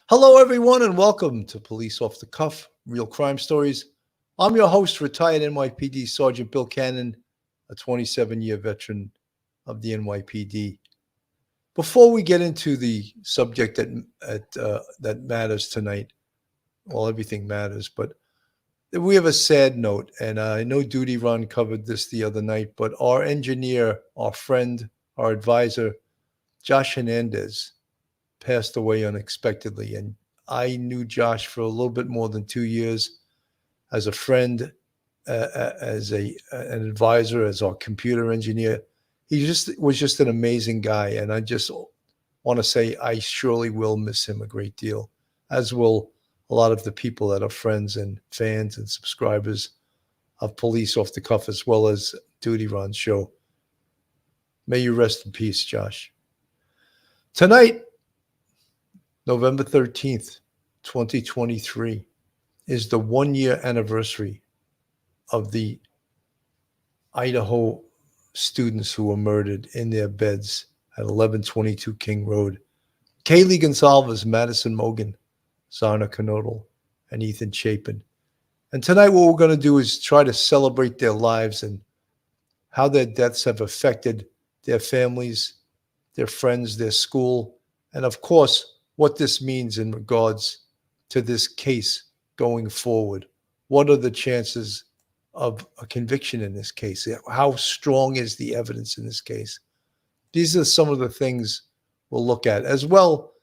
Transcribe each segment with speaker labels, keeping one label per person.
Speaker 1: Hello, everyone, and welcome to Police Off the Cuff, Real Crime Stories. I'm your host, retired NYPD Sergeant Bill Cannon, a 27-year veteran of the NYPD. Before we get into the subject that matters tonight, well, everything matters, but we have a sad note, and I know Duty Ron covered this the other night, but our engineer, our friend, our advisor, Josh Hernandez, passed away unexpectedly. And I knew Josh for a little bit more than 2 years as a friend, as an advisor, as our computer engineer. He was just an amazing guy. And I just want to say I surely will miss him a great deal, as will a lot of the people that are friends and fans and subscribers of Police Off the Cuff, as well as Duty Ron's show. May you rest in peace, Josh. Tonight, November 13th, 2023, is the 1-year anniversary of the Idaho students who were murdered in their beds at 1122 King Road. Kaylee Gonsalves, Madison Mogan, Zarna Knodel, and Ethan Chapin. And tonight what we're going to do is try to celebrate their lives and how their deaths have affected their families, their friends, their school, and of course, what this means in regards to this case going forward. What are the chances of a conviction in this case? How strong is the evidence in this case? These are some of the things we'll look at, as well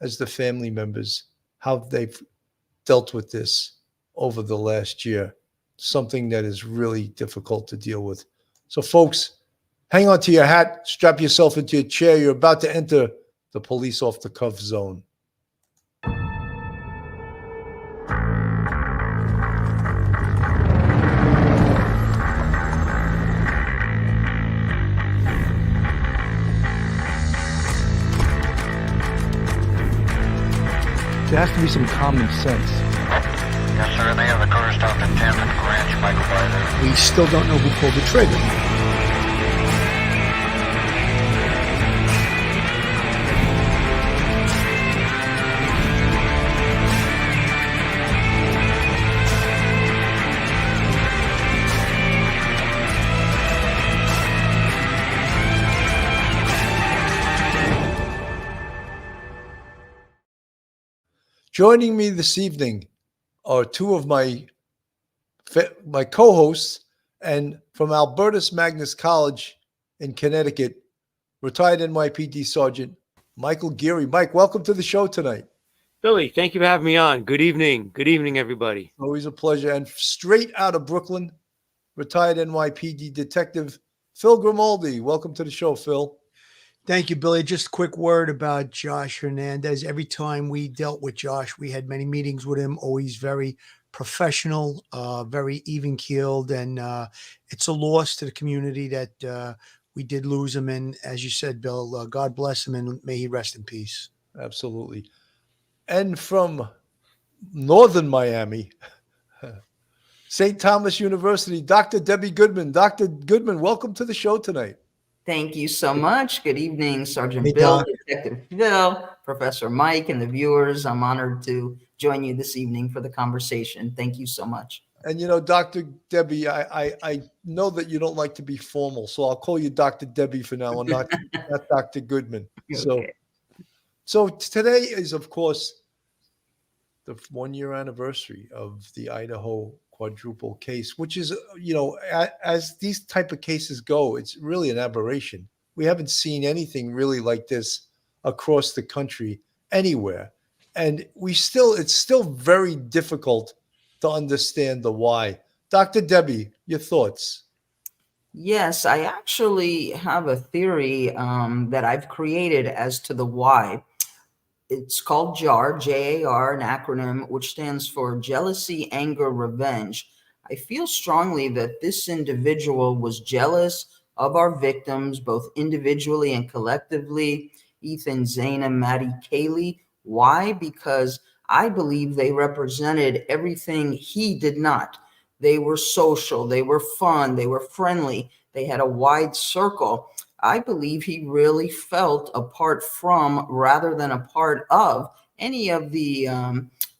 Speaker 1: as the family members, how they've dealt with this over the last year, something that is really difficult to deal with. So folks, hang on to your hat, strap yourself into your chair. You're about to enter the Police Off the Cuff zone. There has to be some common sense.
Speaker 2: Yes, sir. They have the car stopped at 10th and Ranch, Michael Byler.
Speaker 3: We still don't know who pulled the trigger.
Speaker 1: Joining me this evening are two of my co-hosts, and from Albertus Magnus College in Connecticut, retired NYPD Sergeant Michael Geary. Mike, welcome to the show tonight.
Speaker 4: Billy, thank you for having me on. Good evening. Good evening, everybody.
Speaker 1: Always a pleasure. And straight out of Brooklyn, retired NYPD Detective Phil Grimaldi. Welcome to the show, Phil.
Speaker 3: Thank you, Billy. Just a quick word about Josh Hernandez. Every time we dealt with Josh, we had many meetings with him, always very professional, very even-keeled, and it's a loss to the community that we did lose him. And as you said, Bill, God bless him and may he rest in peace.
Speaker 1: Absolutely. And from northern Miami, St. Thomas University, Dr. Debbie Goodman. Dr. Goodman, welcome to the show tonight.
Speaker 5: Thank you so much. Good evening, Sergeant
Speaker 3: Hey,
Speaker 5: Bill,
Speaker 3: Doc.
Speaker 5: Detective Phil, Professor Mike, and the viewers. I'm honored to join you this evening for the conversation. Thank you so much.
Speaker 1: And, you know, Dr. Debbie, I know that you don't like to be formal, so I'll call you Dr. Debbie for now and not Dr. Goodman.
Speaker 5: Okay.
Speaker 1: So today is, of course, the 1-year anniversary of the Idaho quadruple case, which is, you know, as these type of cases go, it's really an aberration. We haven't seen anything really like this across the country anywhere. And it's still very difficult to understand the why. Dr. Debbie, your thoughts?
Speaker 5: Yes, I actually have a theory that I've created as to the why. It's called JAR, J-A-R, an acronym, which stands for Jealousy, Anger, Revenge. I feel strongly that this individual was jealous of our victims, both individually and collectively, Ethan, Zana, Maddie, Kaylee. Why? Because I believe they represented everything he did not. They were social, they were fun, they were friendly, they had a wide circle. I believe he really felt apart from rather than a part of any of the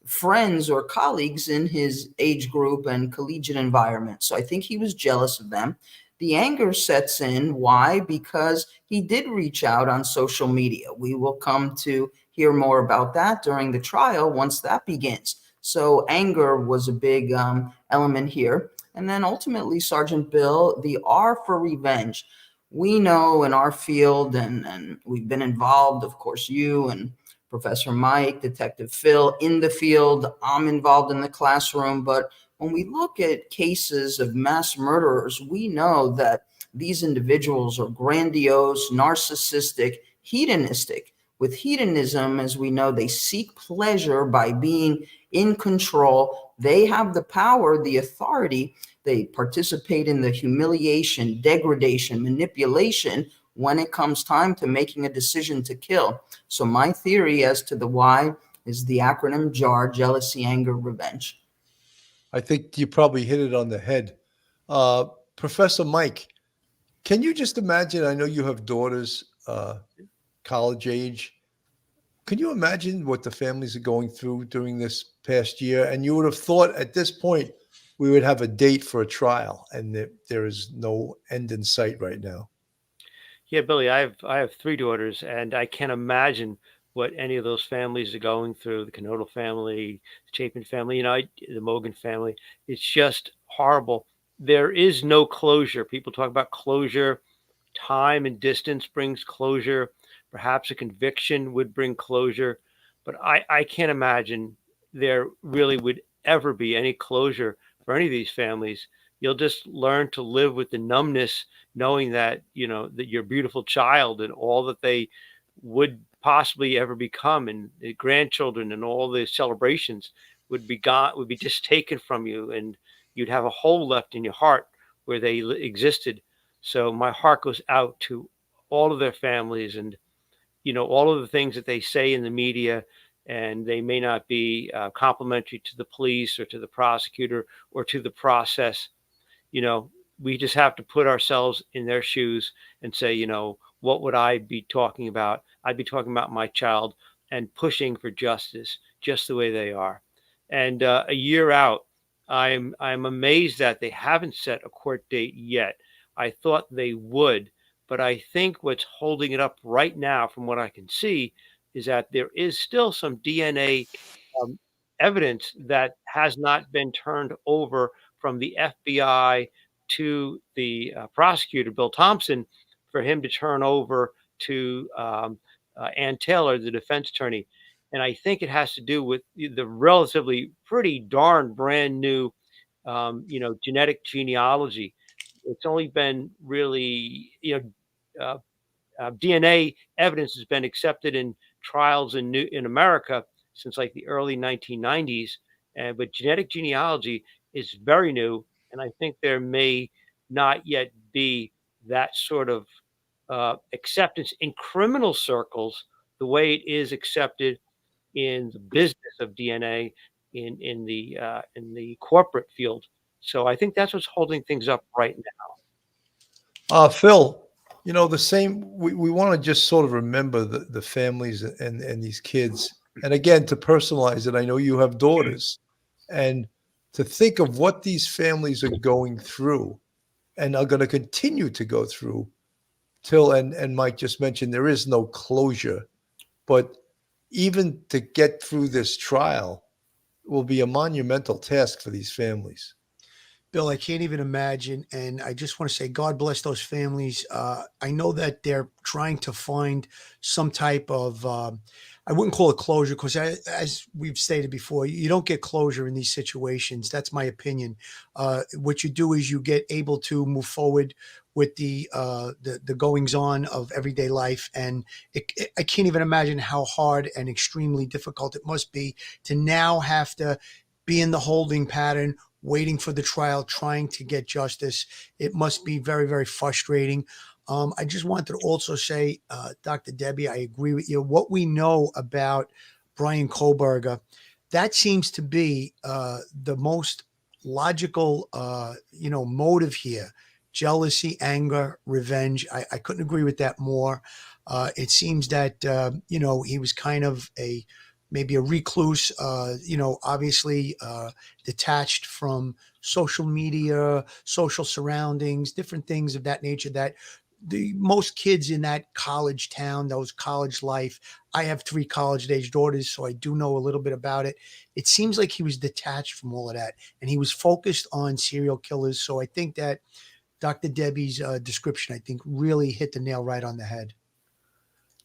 Speaker 5: friends or colleagues in his age group and collegiate environment. So I think he was jealous of them. The anger sets in. Why? Because he did reach out on social media. We will come to hear more about that during the trial once that begins. So anger was a big element here. And then ultimately, Sergeant Bill, the R for revenge. We know in our field, and we've been involved, of course, you and Professor Mike, Detective Phil, in the field. I'm involved in the classroom. But when we look at cases of mass murderers, we know that these individuals are grandiose, narcissistic, hedonistic. With hedonism, as we know, they seek pleasure by being in control. They have the power, the authority. They participate in the humiliation, degradation, manipulation when it comes time to making a decision to kill. So my theory as to the why is the acronym JAR, jealousy, anger, revenge.
Speaker 1: I think you probably hit it on the head. Uh, Professor Mike, can you just imagine? I know you have daughters, college age. Can you imagine what the families are going through during this past year? And you would have thought at this point we would have a date for a trial, and there is no end in sight right now.
Speaker 4: Yeah, Billy, I have three daughters, and I can't imagine what any of those families are going through. The Canodal family, the Chapin family, the Mogan family. It's just horrible. There is no closure. People talk about closure. Time and distance brings closure. Perhaps a conviction would bring closure, but I can't imagine there really would ever be any closure for any of these families. You'll just learn to live with the numbness, knowing that that your beautiful child and all that they would possibly ever become, and the grandchildren and all the celebrations would be gone, would be just taken from you, and you'd have a hole left in your heart where they existed. So my heart goes out to all of their families, and all of the things that they say in the media, and they may not be complimentary to the police or to the prosecutor or to the process. you know, we just have to put ourselves in their shoes and say, what would I be talking about? I'd be talking about my child and pushing for justice just the way they are. And a year out, I'm amazed that they haven't set a court date yet. I thought they would, but I think what's holding it up right now, from what I can see, is that there is still some DNA um, evidence that has not been turned over from the FBI to the prosecutor, Bill Thompson, for him to turn over to Ann Taylor, the defense attorney. And I think it has to do with the relatively pretty darn brand new, genetic genealogy. It's only been really, DNA evidence has been accepted in trials in America since like the early 1990s, but genetic genealogy is very new, and I think there may not yet be that sort of acceptance in criminal circles the way it is accepted in the business of DNA in the corporate field. So I think that's what's holding things up right now.
Speaker 1: Phil, the same, we want to just sort of remember the families and these kids. And again, to personalize it, I know you have daughters, and to think of what these families are going through and are going to continue to go through till, and Mike just mentioned, there is no closure, but even to get through this trial will be a monumental task for these families.
Speaker 3: Bill, I can't even imagine. And I just want to say, God bless those families. I know that they're trying to find some type of, I wouldn't call it closure, because as we've stated before, you don't get closure in these situations. That's my opinion. What you do is you get able to move forward with the goings on of everyday life. And I can't even imagine how hard and extremely difficult it must be to now have to be in the holding pattern, waiting for the trial, trying to get justice. It must be very, very frustrating. I just wanted to also say, Dr. Debbie, I agree with you. What we know about Brian Kohlberger, that seems to be the most logical, motive here. Jealousy, anger, revenge. I couldn't agree with that more. It seems that, he was kind of a maybe a recluse, obviously detached from social media, social surroundings, different things of that nature that the most kids in that college town, those college life. I have 3 college age daughters, so I do know a little bit about it. It seems like he was detached from all of that and he was focused on serial killers. So I think that Dr. Debbie's description, I think, really hit the nail right on the head.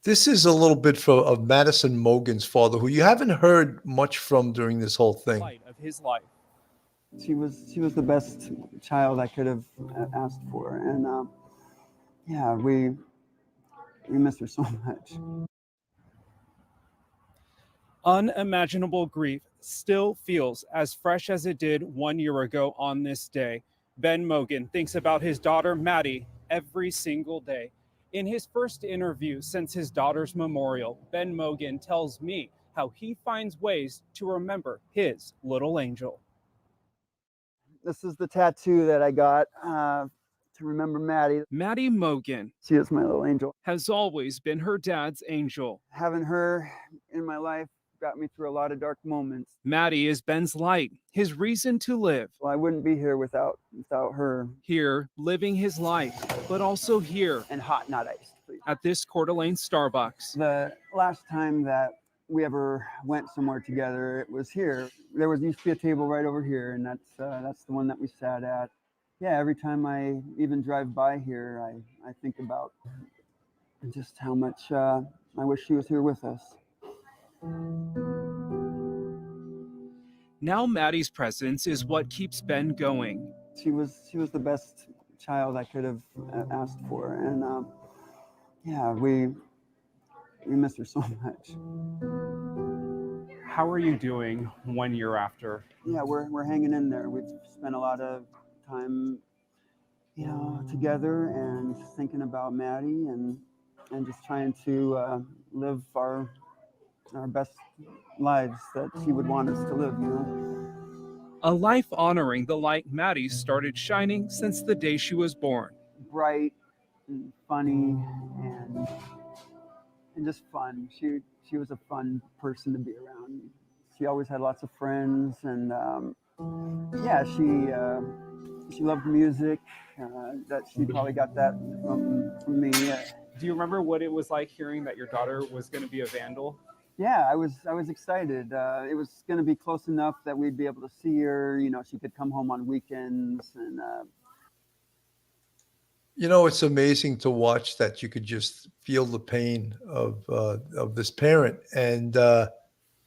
Speaker 1: This is a little bit of Madison Mogen's father, who you haven't heard much from during this whole thing.
Speaker 6: Of his life.
Speaker 7: She was the best child I could have asked for, and yeah, we miss her so much.
Speaker 6: Unimaginable grief still feels as fresh as it did 1 year ago on this day. Ben Mogen thinks about his daughter Maddie every single day. In his first interview since his daughter's memorial, Ben Mogen tells me how he finds ways to remember his little angel.
Speaker 7: This is the tattoo that I got to remember Maddie.
Speaker 6: Maddie Mogen
Speaker 7: She is my little angel.
Speaker 6: has always been her dad's angel.
Speaker 7: Having her in my life got me through a lot of dark moments.
Speaker 6: Maddie is Ben's light, his reason to live.
Speaker 7: Well, I wouldn't be here without her.
Speaker 6: Here, living his life, but also here
Speaker 7: And hot, not iced, please.
Speaker 6: at this Coeur d'Alene Starbucks.
Speaker 7: The last time that we ever went somewhere together, it was here. There used to be a table right over here, and that's the one that we sat at. Yeah, every time I even drive by here, I think about just how much I wish she was here with us.
Speaker 6: Now Maddie's presence is what keeps Ben going.
Speaker 7: She was the best child I could have asked for, and yeah, we miss her so much.
Speaker 6: How are you doing 1 year after?
Speaker 7: Yeah, we're hanging in there. We've spent a lot of time, together and thinking about Maddie and just trying to live our best lives that she would want us to live,
Speaker 6: A life honoring the light Maddie started shining since the day she was born.
Speaker 7: Bright and funny and just fun. She was a fun person to be around. She always had lots of friends, and yeah, she loved music. That she probably got that from me.
Speaker 6: Do you remember what it was like hearing that your daughter was going to be a vandal?
Speaker 7: Yeah, I was excited. It was going to be close enough that we'd be able to see her. She could come home on weekends, and
Speaker 1: It's amazing to watch that you could just feel the pain of this parent. And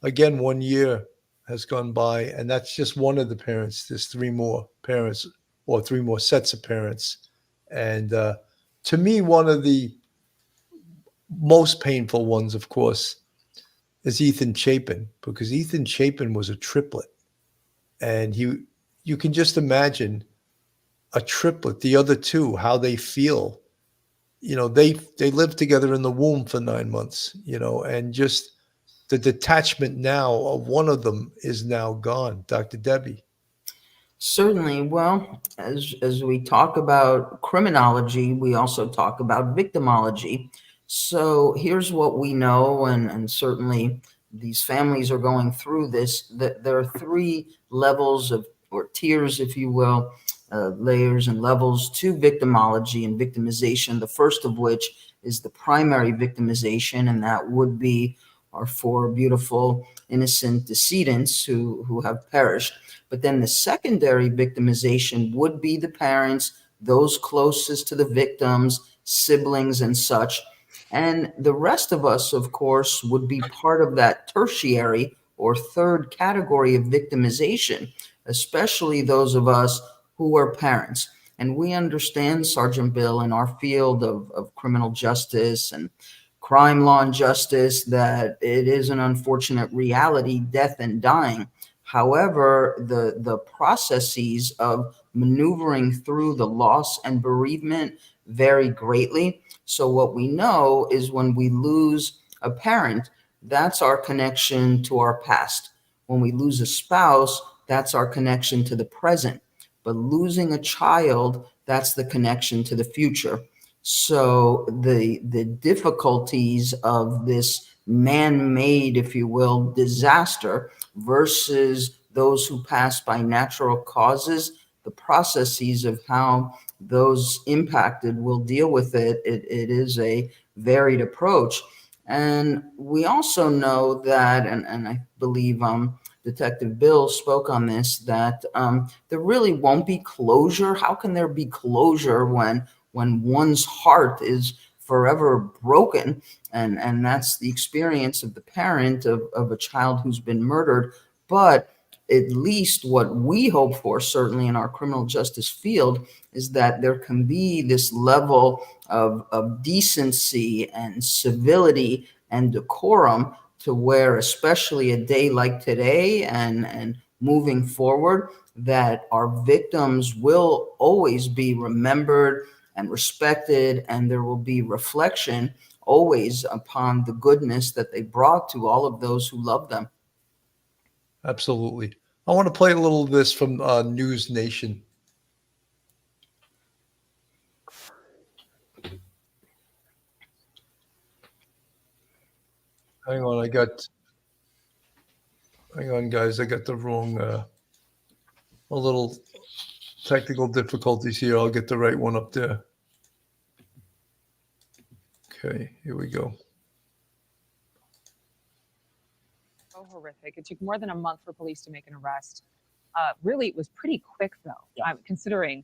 Speaker 1: again, 1 year has gone by, and that's just one of the parents. There's 3 more parents, or 3 more sets of parents. And to me, one of the most painful ones, of course, is Ethan Chapin, because Ethan Chapin was a triplet. And you can just imagine a triplet, the other 2, how they feel. They lived together in the womb for 9 months, and just the detachment now of one of them is now gone. Dr. Debbie.
Speaker 5: Certainly. Well, as we talk about criminology, we also talk about victimology. So here's what we know, and certainly these families are going through this, that there are 3 levels or tiers, if you will, layers and levels to victimology and victimization. The first of which is the primary victimization, and that would be our 4 beautiful, innocent decedents who have perished. But then the secondary victimization would be the parents, those closest to the victims, siblings and such. And the rest of us, of course, would be part of that tertiary or third category of victimization, especially those of us who are parents. And we understand, Sergeant Bill, in our field of criminal justice and crime law and justice, that it is an unfortunate reality, death and dying. However, the processes of maneuvering through the loss and bereavement vary greatly. So what we know is when we lose a parent, that's our connection to our past. When we lose a spouse, that's our connection to the present. But losing a child, that's the connection to the future. So the difficulties of this man-made, if you will, disaster versus those who pass by natural causes, the processes of how those impacted will deal with it, it is a varied approach. And we also know that, and I believe Detective Bill spoke on this, that there really won't be closure. How can there be closure when one's heart is forever broken? And that's the experience of the parent of a child who's been murdered. But at least what we hope for, certainly in our criminal justice field, is that there can be this level of decency and civility and decorum to where, especially a day like today and moving forward, that our victims will always be remembered and respected, and there will be reflection always upon the goodness that they brought to all of those who love them.
Speaker 1: Absolutely. I want to play a little of this from News Nation. Hang on, hang on, guys. I got the wrong, a little technical difficulties here. I'll get the right one up there. Okay, here we go.
Speaker 8: So horrific. It took more than a month for police to make an arrest. Really, it was pretty quick, though, considering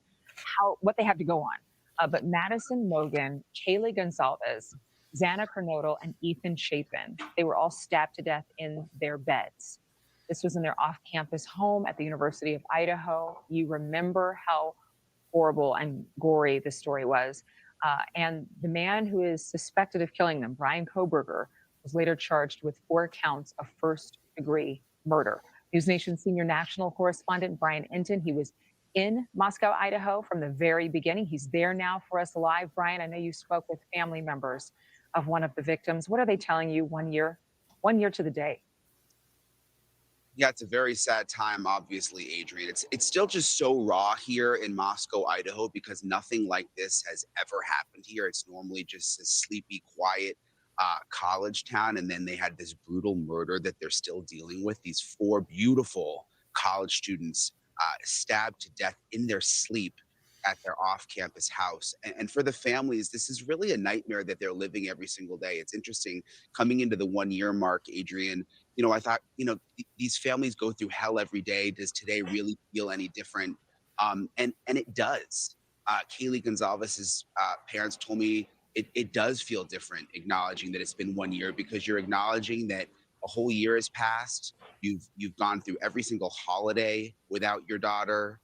Speaker 8: what they had to go on. But Madison Logan, Kaylee Gonzalez, Xana Kernodle, and Ethan Chapin, they were all stabbed to death in their beds. This was in their off-campus home at the University of Idaho. You remember how horrible and gory this story was. And the man who is suspected of killing them, Brian Koberger, was later charged with 4 counts of first-degree murder. News Nation senior national correspondent Brian Enton, he was in Moscow, Idaho from the very beginning. He's there now for us live. Brian, I know you spoke with family members of one of the victims. What are they telling you 1 year to the day?
Speaker 9: Yeah, it's a very sad time, obviously, Adrian. It's still just so raw here in Moscow, Idaho, because nothing like this has ever happened here. It's normally just a sleepy, quiet college town, and then they had this brutal murder that they're still dealing with. These 4 beautiful college students stabbed to death in their sleep at their off-campus house. And for the families, this is really a nightmare that they're living every single day. It's interesting coming into the 1-year mark, Adrian. I thought, these families go through hell every day. Does today really feel any different? And it does. Kaylee Gonzalez's parents told me it does feel different, acknowledging that it's been 1 year, because you're acknowledging that a whole year has passed. You've gone through every single holiday without your daughter,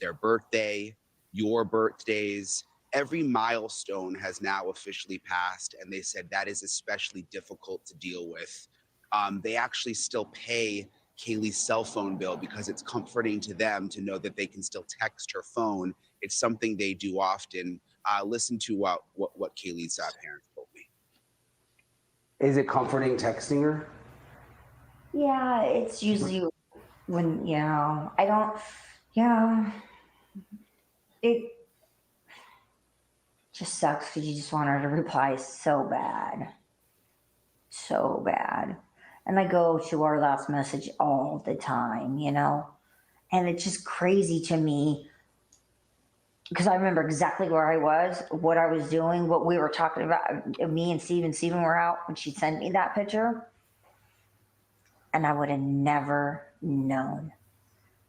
Speaker 9: their birthday, your birthdays. Every milestone has now officially passed, and they said that is especially difficult to deal with. They actually still pay Kaylee's cell phone bill because it's comforting to them to know that they can still text her phone. It's something they do often. Listen to what Kaylee's parents told me.
Speaker 10: Is it comforting texting her?
Speaker 11: Yeah, it's usually when, it just sucks because you just want her to reply so bad. So bad. And I go to our last message all the time, and it's just crazy to me because I remember exactly where I was, what I was doing, what we were talking about. Me and Steven were out when she sent me that picture. And I would have never known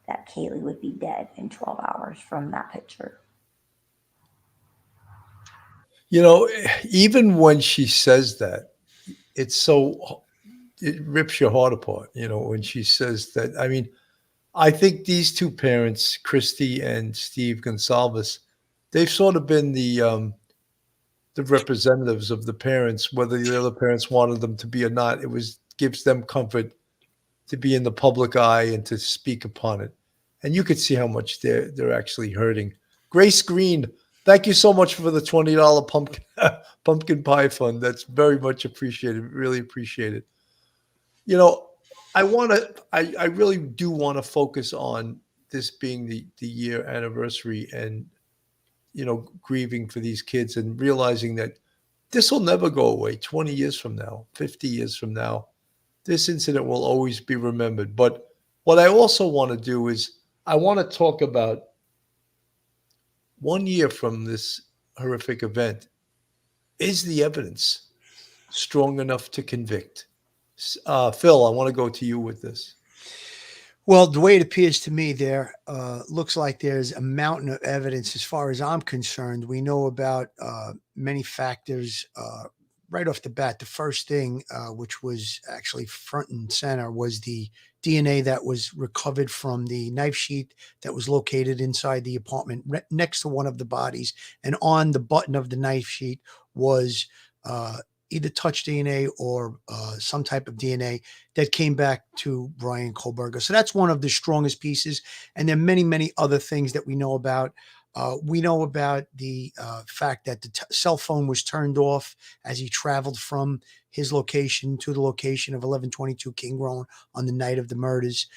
Speaker 11: that Kaylee would be dead in 12 hours from that picture.
Speaker 1: Even when she says that, it rips your heart apart, when she says that. I mean, I think these 2 parents, Christy and Steve Gonsalves, they've sort of been the representatives of the parents, whether the other parents wanted them to be or not. It gives them comfort to be in the public eye and to speak upon it. And you could see how much they're actually hurting. Grace Green, thank you so much for the $20 pumpkin pie fund. That's very much appreciated. Really appreciate it. I really do want to focus on this being the year anniversary and grieving for these kids and realizing that this will never go away. 20 years from now, 50 years from now, this incident will always be remembered. But what I also want to do is I want to talk about 1 year from this horrific event. Is the evidence strong enough to convict? Phil, I want to go to you with this.
Speaker 3: Well, the way it appears to me, there looks like there's a mountain of evidence as far as I'm concerned. We know about many factors right off the bat. The first thing, which was actually front and center, was the DNA that was recovered from the knife sheath that was located inside the apartment next to one of the bodies. And on the button of the knife sheath was either touch DNA or some type of DNA that came back to Brian Kohlberger. So that's one of the strongest pieces. And there are many, many other things that we know about. We know about the fact that the cell phone was turned off as he traveled from his location to the location of 1122 King Road on the night of the murders.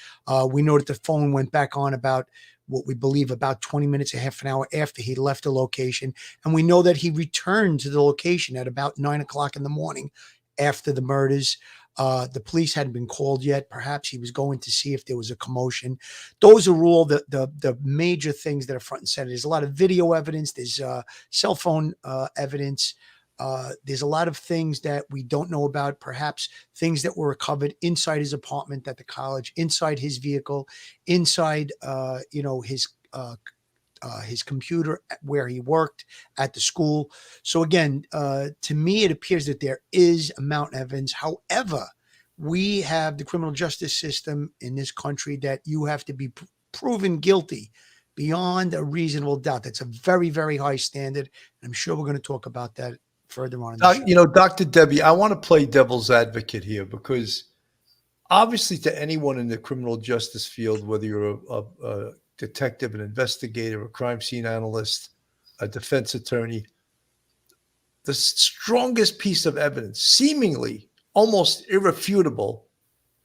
Speaker 3: We know that the phone went back on about what we believe about 20 minutes, a half an hour after he left the location. And we know that he returned to the location at about 9 o'clock in the morning after the murders. The police hadn't been called yet. Perhaps he was going to see if there was a commotion. Those are all the major things that are front and center. There's a lot of video evidence. There's cell phone evidence. There's a lot of things that we don't know about, perhaps things that were recovered inside his apartment at the college, inside his vehicle, inside, his computer where he worked at the school. So again, to me, it appears that there is a mountain of evidence. However, we have the criminal justice system in this country that you have to be proven guilty beyond a reasonable doubt. That's a very, very high standard. I'm sure we're going to talk about that further on.
Speaker 1: Dr. Debbie, I want to play devil's advocate here because obviously to anyone in the criminal justice field, whether you're a detective, an investigator, a crime scene analyst, a defense attorney, the strongest piece of evidence, seemingly almost irrefutable,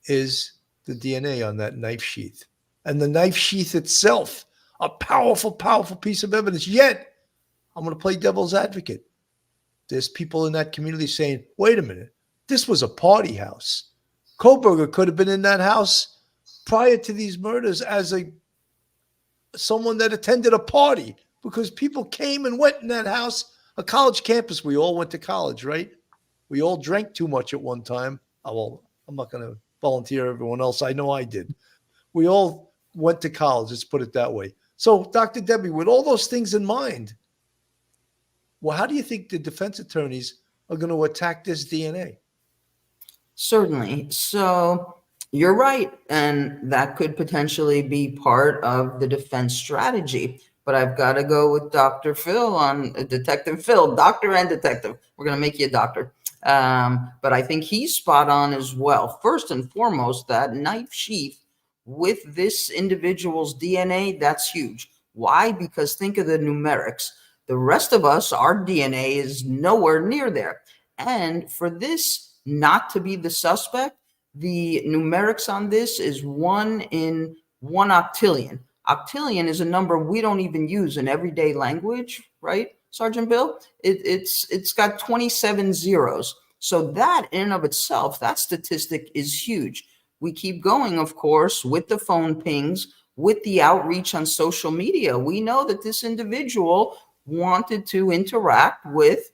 Speaker 1: is the DNA on that knife sheath. And the knife sheath itself, a powerful, powerful piece of evidence. Yet, I'm going to play devil's advocate. There's people in that community saying, wait a minute, this was a party house. Kohlberger could have been in that house prior to these murders as someone that attended a party because people came and went in that house, a college campus. We all went to college, right? We all drank too much at one time. Well, I'm not going to volunteer everyone else. I know I did. We all went to college. Let's put it that way. So, Dr. Debbie, with all those things in mind, well, how do you think the defense attorneys are going to attack this DNA?
Speaker 5: Certainly. So you're right. And that could potentially be part of the defense strategy. But I've got to go with Dr. Phil on Detective Phil, doctor and detective. We're going to make you a doctor. But I think he's spot on as well. First and foremost, that knife sheath with this individual's DNA, that's huge. Why? Because think of the numerics. The rest of us, our DNA is nowhere near there. And for this not to be the suspect, the numerics on this is 1 in 1 octillion. Octillion is a number we don't even use in everyday language, right, Sergeant Bill? It's got 27 zeros. So that in and of itself, that statistic is huge. We keep going, of course, with the phone pings, with the outreach on social media. We know that this individual wanted to interact with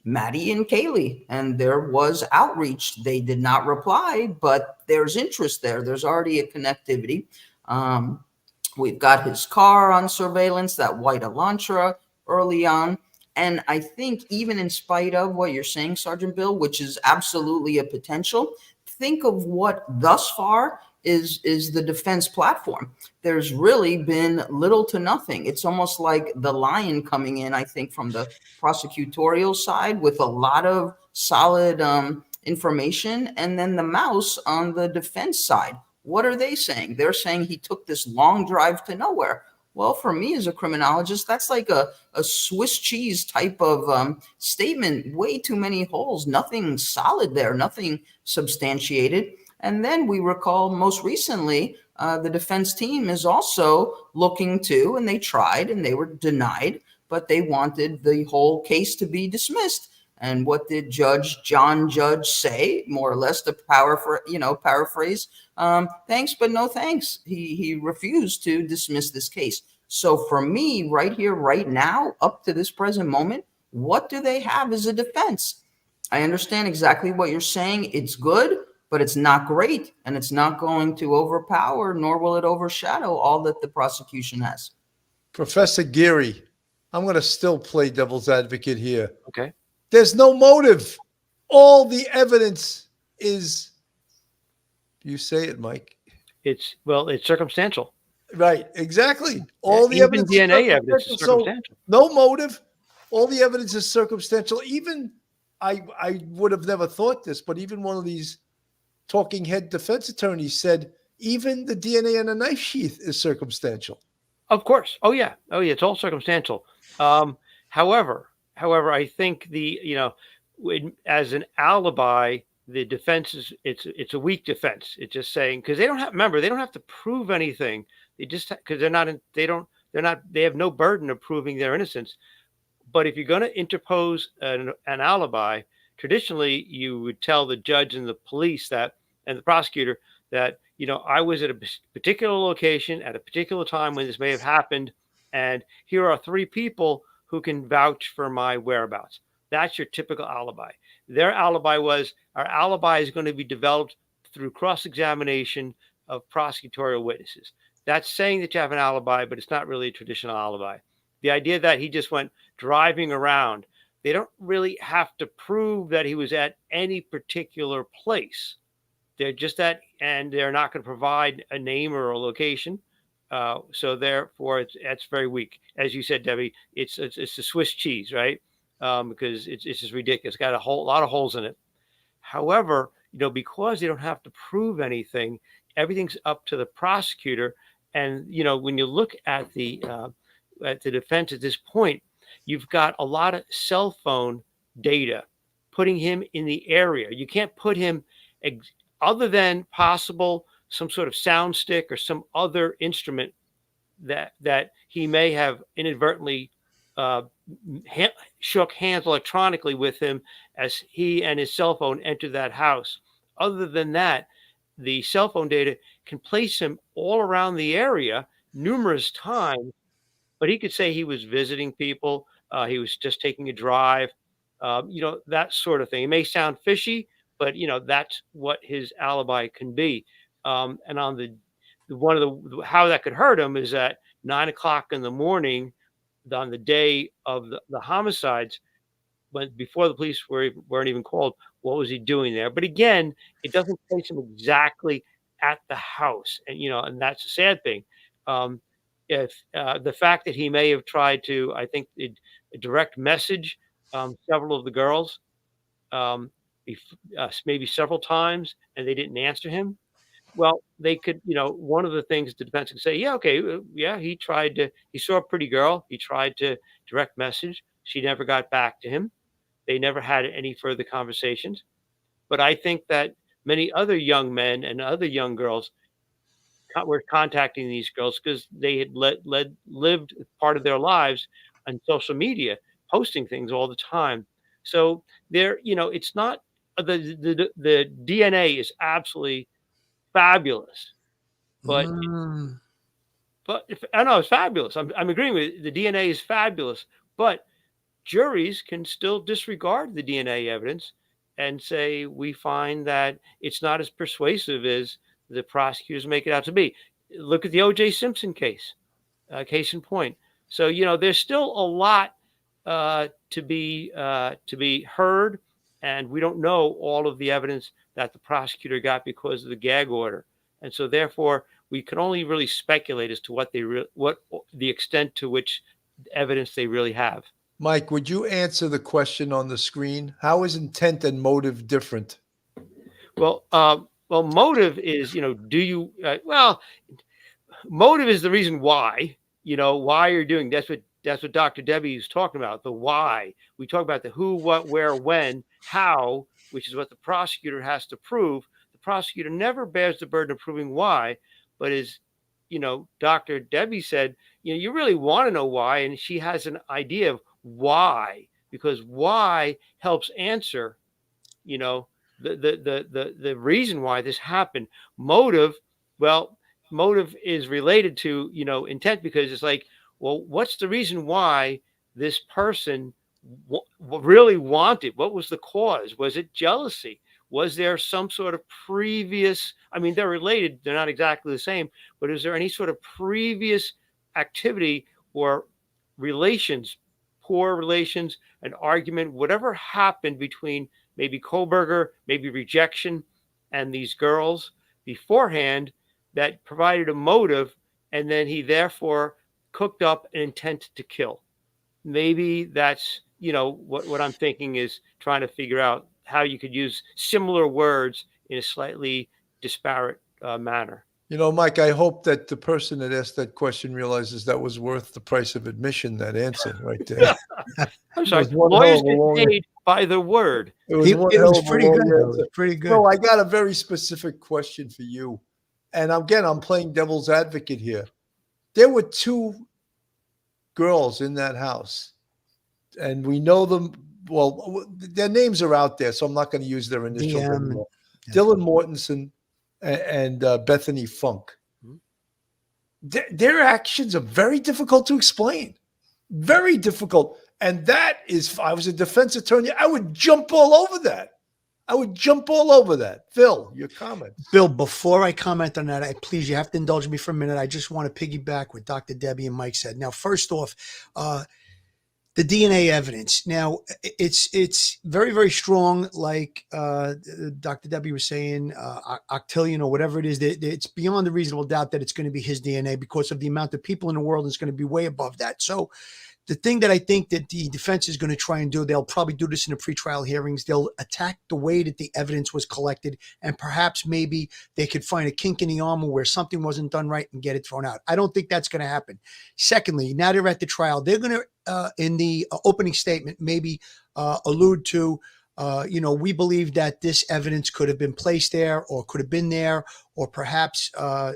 Speaker 5: Maddie and Kaylee, and there was outreach. They did not reply, but there's interest there. There's already a connectivity. We've got his car on surveillance, that white Elantra early on. And I think even in spite of what you're saying, Sergeant Bill, which is absolutely a potential, think of what thus far is the defense platform. There's really been little to nothing. It's almost like the lion coming in, I think, from the prosecutorial side with a lot of solid information, and then the mouse on the defense side. What are they saying? They're saying he took this long drive to nowhere. Well, for me as a criminologist, that's like a Swiss cheese type of statement. Way too many holes, nothing solid there, nothing substantiated. And then we recall most recently, the defense team is also looking to, and they tried and they were denied, but they wanted the whole case to be dismissed. And what did John Judge say, more or less, to paraphrase? Thanks, but no thanks. He refused to dismiss this case. So for me, right here, right now, up to this present moment, what do they have as a defense? I understand exactly what you're saying. It's good, but it's not great, and it's not going to overpower, nor will it overshadow all that the prosecution has.
Speaker 1: Professor Geary, I'm going to still play devil's advocate here.
Speaker 4: Okay.
Speaker 1: There's no motive. All the evidence is, you say it, Mike.
Speaker 4: It's circumstantial.
Speaker 1: Right, exactly. All the
Speaker 4: Even
Speaker 1: evidence
Speaker 4: DNA
Speaker 1: is
Speaker 4: evidence is circumstantial.
Speaker 1: So no motive. All the evidence is circumstantial. Even I would have never thought this, but even one of these talking head defense attorneys said even the DNA on a knife sheath is circumstantial.
Speaker 4: Of course. Oh yeah. It's all circumstantial. However, I think as an alibi, the defense it's a weak defense. It's just saying, because they don't have to prove anything. They just, because they have no burden of proving their innocence. But if you're going to interpose an alibi, traditionally you would tell the judge and the police and the prosecutor that, I was at a particular location at a particular time when this may have happened, and here are 3 people who can vouch for my whereabouts. That's your typical alibi. Their alibi was, our alibi is going to be developed through cross-examination of prosecutorial witnesses. That's saying that you have an alibi, but it's not really a traditional alibi. The idea that he just went driving around, they don't really have to prove that he was at any particular place. They're just and they're not going to provide a name or a location. So therefore, it's very weak. As you said, Debbie, it's the Swiss cheese, right? Because it's just ridiculous. It's got a lot of holes in it. However, because they don't have to prove anything, everything's up to the prosecutor. And when you look at the defense at this point, you've got a lot of cell phone data putting him in the area. You can't put him other than possible some sort of sound stick or some other instrument that he may have inadvertently shook hands electronically with him as he and his cell phone entered that house. Other than that, the cell phone data can place him all around the area numerous times, but he could say he was visiting people. He was just taking a drive, that sort of thing. It may sound fishy, but that's what his alibi can be. And on how that could hurt him is at 9 o'clock in the morning on the day of the homicides, but before the police weren't even called. What was he doing there? But again, it doesn't place him exactly at the house, and that's a sad thing. If the fact that he may have tried to, I think, a direct message several of the girls, maybe several times, and they didn't answer him. Well, they could, one of the things the defense could say, yeah, okay, yeah, he saw a pretty girl. He tried to direct message. She never got back to him. They never had any further conversations. But I think that many other young men and other young girls were contacting these girls because they had lived part of their lives on social media, posting things all the time. So it's not the DNA is absolutely fabulous, but I know it's fabulous. I'm agreeing with you. The DNA is fabulous, but juries can still disregard the DNA evidence and say we find that it's not as persuasive as the prosecutors make it out to be. Look at the O.J. Simpson case, case in point. So there's still a lot to be heard, and we don't know all of the evidence that the prosecutor got because of the gag order, and so therefore we can only really speculate as to what the extent to which evidence they really have.
Speaker 1: Mike, would you answer the question on the screen? How is intent and motive different?
Speaker 4: Well, motive is, motive is the reason why, why you're doing. That's what Dr. Debbie is talking about. The why. We talk about the who, what, where, when, how, which is what the prosecutor has to prove. The prosecutor never bears the burden of proving why, but is Dr. Debbie said, you really want to know why, and she has an idea of why, because why helps answer, the reason why this happened. Motive, well, motive is related to intent, because it's like, well, what's the reason why this person really wanted? What was the cause? Was it jealousy? Was there some sort of previous? I mean, they're related; they're not exactly the same. But is there any sort of previous activity or relations, poor relations, an argument, whatever happened between maybe Kohlberger, maybe rejection, and these girls beforehand that provided a motive, and then he therefore cooked up an intent to kill? Maybe that's what I'm thinking is trying to figure out how you could use similar words in a slightly disparate manner.
Speaker 1: Mike, I hope that the person that asked that question realizes that was worth the price of admission, that answer right there.
Speaker 4: I'm sorry,
Speaker 1: It was one
Speaker 4: lawyers
Speaker 1: hell of a
Speaker 4: get
Speaker 1: long
Speaker 4: paid by the word.
Speaker 1: It was one
Speaker 3: It
Speaker 1: hell
Speaker 3: was
Speaker 1: of a
Speaker 3: pretty
Speaker 1: long
Speaker 3: good. Though. It
Speaker 1: answer.
Speaker 3: was pretty good.
Speaker 1: No, I got a very specific question for you. And again, I'm playing devil's advocate here. There were 2 girls in that house, and we know them. Well, their names are out there, so I'm not going to use their initials
Speaker 3: DM
Speaker 1: anymore.
Speaker 3: and-
Speaker 1: Dylan Mortensen and Bethany Funk. Their actions are very difficult to explain. Very difficult. And that is, if I was a defense attorney, I would jump all over that. Phil, your comments.
Speaker 3: Bill, before I comment on that, please, you have to indulge me for a minute. I just want to piggyback what Dr. Debbie and Mike said. Now, first off, the DNA evidence. Now, it's very, very strong, like Dr. Debbie was saying, octillion or whatever it is. It's beyond a reasonable doubt that it's going to be his DNA because of the amount of people in the world is going to be way above that. So the thing that I think that the defense is going to try and do, they'll probably do this in the pretrial hearings. They'll attack the way that the evidence was collected, and perhaps maybe they could find a kink in the armor where something wasn't done right and get it thrown out. I don't think that's going to happen. Secondly, now they're at the trial. They're going to, in the opening statement, maybe allude to, we believe that this evidence could have been placed there or could have been there, or perhaps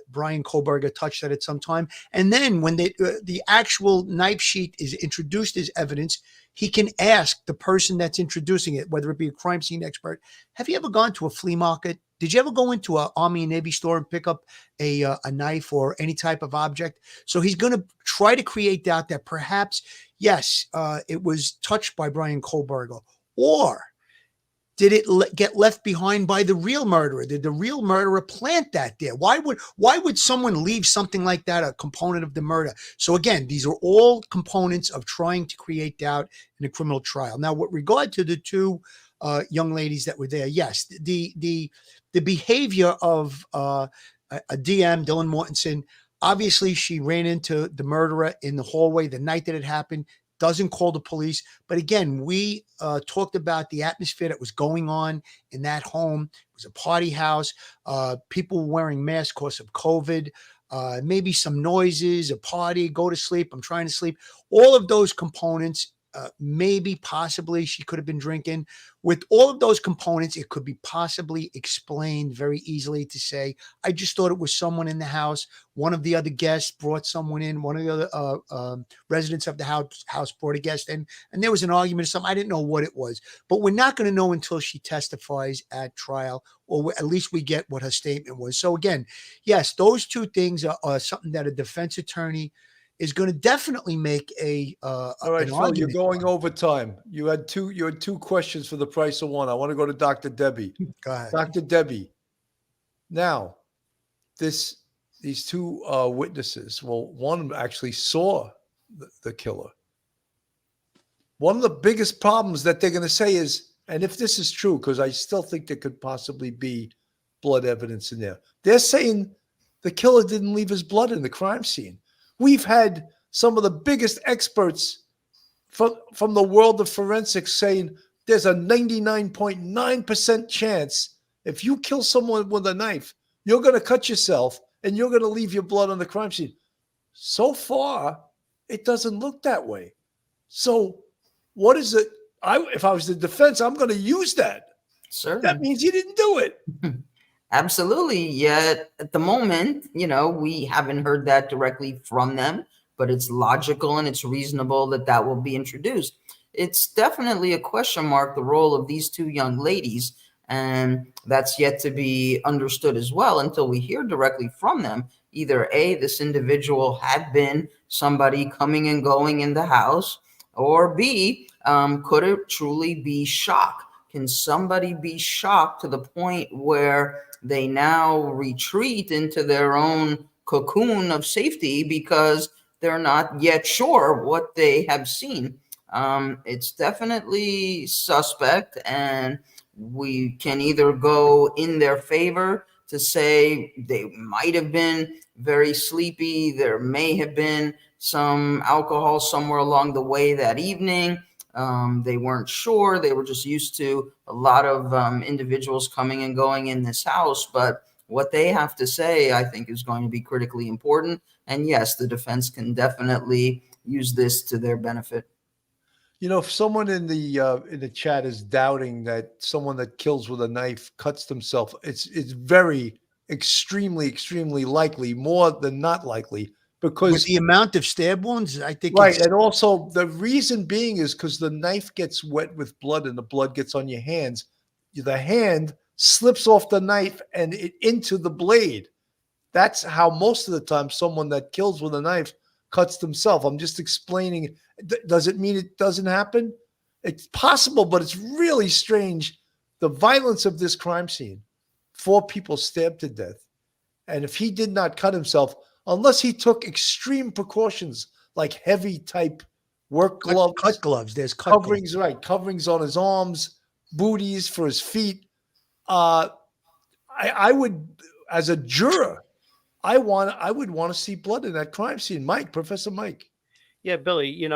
Speaker 3: Brian Kohlberger touched that at some time. And then when the actual knife sheet is introduced as evidence, he can ask the person that's introducing it, whether it be a crime scene expert, have you ever gone to a flea market? Did you ever go into an Army and Navy store and pick up a knife or any type of object? So he's going to try to create doubt that perhaps, yes, it was touched by Brian Kohlberger, or did it get left behind by the real murderer? Did the real murderer plant that there? Why would someone leave something like that, a component of the murder? So again, these are all components of trying to create doubt in a criminal trial. Now, with regard to the 2 young ladies that were there, yes, the behavior of a DM, Dylan Mortensen, obviously she ran into the murderer in the hallway the night that it happened. Doesn't call the police. But again, we talked about the atmosphere that was going on in that home. It was a party house. People were wearing masks because of COVID. Maybe some noises, a party, go to sleep. I'm trying to sleep. All of those components, maybe possibly she could have been drinking. With all of those components, it could be possibly explained very easily to say, I just thought it was someone in the house. One of the other guests brought someone in. One of the other residents of the house brought a guest in, and there was an argument or something. I didn't know what it was, but we're not going to know until she testifies at trial, or at least we get what her statement was. So again, yes, those 2 things are something that a defense attorney is going to definitely make
Speaker 1: all right, Phil, you're going over time. You had 2 questions for the price of 1. I want to go to Dr. Debbie.
Speaker 3: Go ahead.
Speaker 1: Dr. Debbie. Now, these 2 witnesses, well, one actually saw the killer. One of the biggest problems that they're going to say is, and if this is true, because I still think there could possibly be blood evidence in there, they're saying the killer didn't leave his blood in the crime scene. We've had some of the biggest experts from the world of forensics saying there's a 99.9% chance if you kill someone with a knife, you're going to cut yourself and you're going to leave your blood on the crime scene. So far, it doesn't look that way. So what is it? If I was the defense, I'm going to use that.
Speaker 5: Sure.
Speaker 1: That means you didn't do it.
Speaker 5: Absolutely. Yet at the moment, we haven't heard that directly from them, but it's logical and it's reasonable that that will be introduced. It's definitely a question mark, the role of these two young ladies. And that's yet to be understood as well until we hear directly from them. Either A, this individual had been somebody coming and going in the house, or B, could it truly be shock? Can somebody be shocked to the point where they now retreat into their own cocoon of safety because they're not yet sure what they have seen? It's definitely suspect, and we can either go in their favor to say they might have been very sleepy, there may have been some alcohol somewhere along the way that evening. They weren't sure. They were just used to a lot of individuals coming and going in this house. But what they have to say, I think, is going to be critically important. And yes, the defense can definitely use this to their benefit.
Speaker 1: If someone in the chat is doubting that someone that kills with a knife cuts themselves, it's very extremely likely, more than not likely,
Speaker 3: With
Speaker 1: because
Speaker 3: the amount of stab wounds, I think
Speaker 1: right,
Speaker 3: it's
Speaker 1: and also the reason being is because the knife gets wet with blood and the blood gets on your hands. The hand slips off the knife and into the blade. That's how most of the time someone that kills with a knife cuts themselves. I'm just explaining. Does it mean it doesn't happen? It's possible, but it's really strange. The violence of this crime scene, 4 people stabbed to death. And if he did not cut himself, unless he took extreme precautions like heavy type work gloves,
Speaker 3: cut gloves. There's cut
Speaker 1: coverings,
Speaker 3: gloves.
Speaker 1: right? Coverings on his arms, booties for his feet. I would, as a juror, I would want to see blood in that crime scene. Professor Mike.
Speaker 4: Yeah, Billy,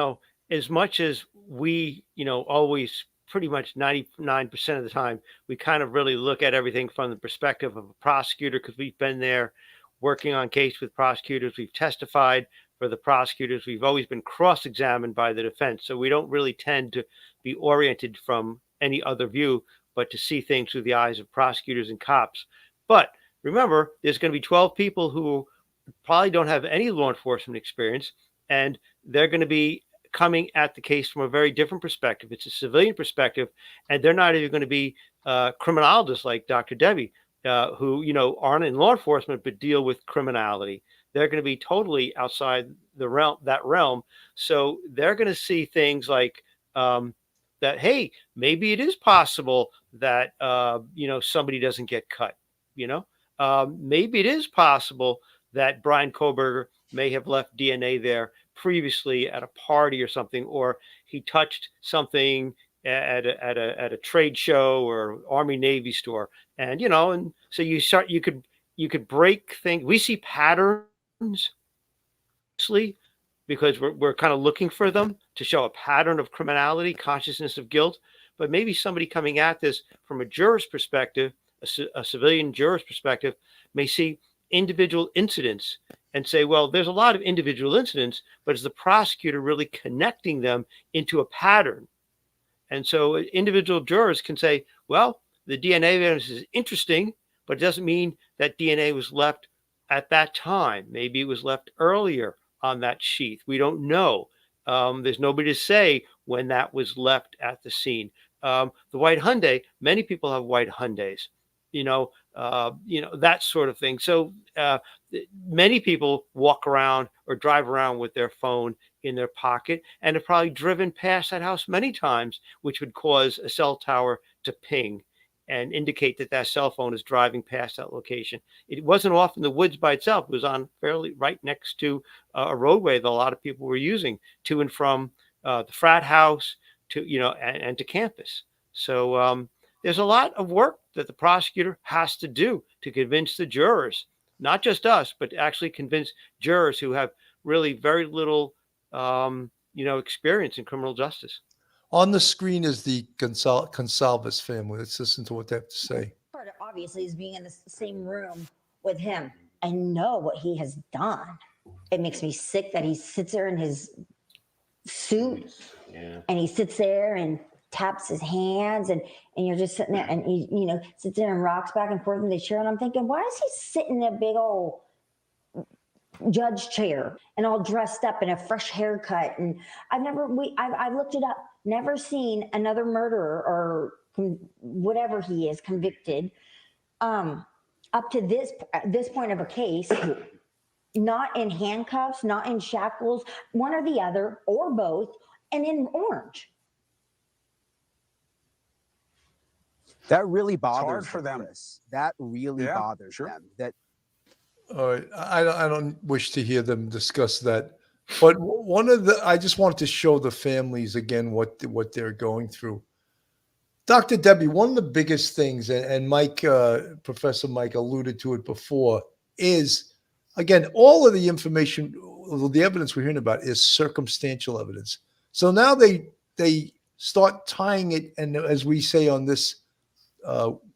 Speaker 4: as much as we, always pretty much 99% of the time, we kind of really look at everything from the perspective of a prosecutor because we've been there working on case with prosecutors. We've testified for the prosecutors. We've always been cross-examined by the defense. So we don't really tend to be oriented from any other view, but to see things through the eyes of prosecutors and cops. But remember, there's going to be 12 people who probably don't have any law enforcement experience, and they're going to be coming at the case from a very different perspective. It's a civilian perspective, and they're not even going to be criminologists like Dr. Debbie, who aren't in law enforcement but deal with criminality. They're going to be totally outside that realm. So they're going to see things like that. Hey, maybe it is possible that somebody doesn't get cut. Maybe it is possible that Brian Koberger may have left DNA there previously at a party or something, or he touched something at a trade show or Army Navy store, and so you could break things. We see patterns, because we're kind of looking for them to show a pattern of criminality, consciousness of guilt. But maybe somebody coming at this from a juror's perspective, a civilian juror's perspective, may see individual incidents and say, well, there's a lot of individual incidents, but is the prosecutor really connecting them into a pattern? And so individual jurors can say, well, the DNA evidence is interesting, but it doesn't mean that DNA was left at that time. Maybe it was left earlier on that sheath. We don't know. There's nobody to say when that was left at the scene. The white Hyundai, many people have white Hyundais, that sort of thing. So many people walk around or drive around with their phone in their pocket and have probably driven past that house many times, which would cause a cell tower to ping and indicate that that cell phone is driving past that location. It wasn't off in the woods by itself. It was on fairly right next to a roadway that a lot of people were using to and from the frat house to, and to campus. So there's a lot of work that the prosecutor has to do to convince the jurors, not just us, but actually convince jurors who have really very little, experience in criminal justice.
Speaker 1: On the screen is the Gonsalves family. Let's listen to what they have to say.
Speaker 11: Part of obviously is being in the same room with him. I know what he has done. It makes me sick that he sits there in his suit and he sits there and taps his hands, and you're just sitting there, and he, sits there and rocks back and forth in the chair. And I'm thinking, why is he sitting in a big old judge chair and all dressed up in a fresh haircut? And I've looked it up, never seen another murderer or whatever he is convicted up to this point of a case, not in handcuffs, not in shackles, one or the other, or both, and in orange.
Speaker 12: That really bothers
Speaker 10: hard for them.
Speaker 12: Chris. That really
Speaker 10: Yeah,
Speaker 12: bothers
Speaker 10: sure.
Speaker 12: them. That
Speaker 1: All right. I don't wish to hear them discuss that. But I just wanted to show the families again what they're going through. Dr. Debbie, one of the biggest things, and Mike, Professor Mike alluded to it before, is, again, all of the information, the evidence we're hearing about is circumstantial evidence. So now they start tying it, and as we say on this,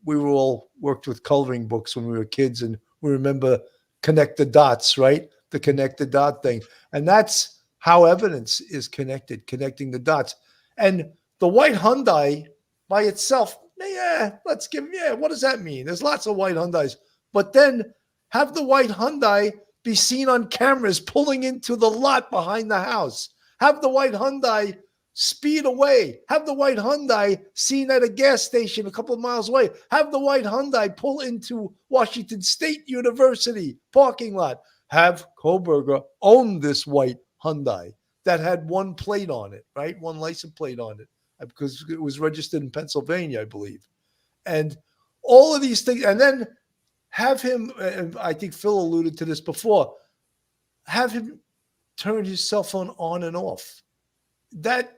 Speaker 1: we were all worked with coloring books when we were kids, and we remember connect the dots, right? The connect the dot thing. And that's how evidence is connecting the dots. And the white Hyundai by itself, what does that mean? There's lots of white Hyundais. But then have the white Hyundai be seen on cameras pulling into the lot behind the house. Have the white Hyundai speed away. Have the white Hyundai seen at a gas station a couple of miles away. Have the white Hyundai pull into Washington State University parking lot. Have Koberger own this white Hyundai that had one plate on it, right? One license plate on it, because it was registered in Pennsylvania, I believe. And all of these things, and then have him, and I think Phil alluded to this before, have him turn his cell phone on and off. That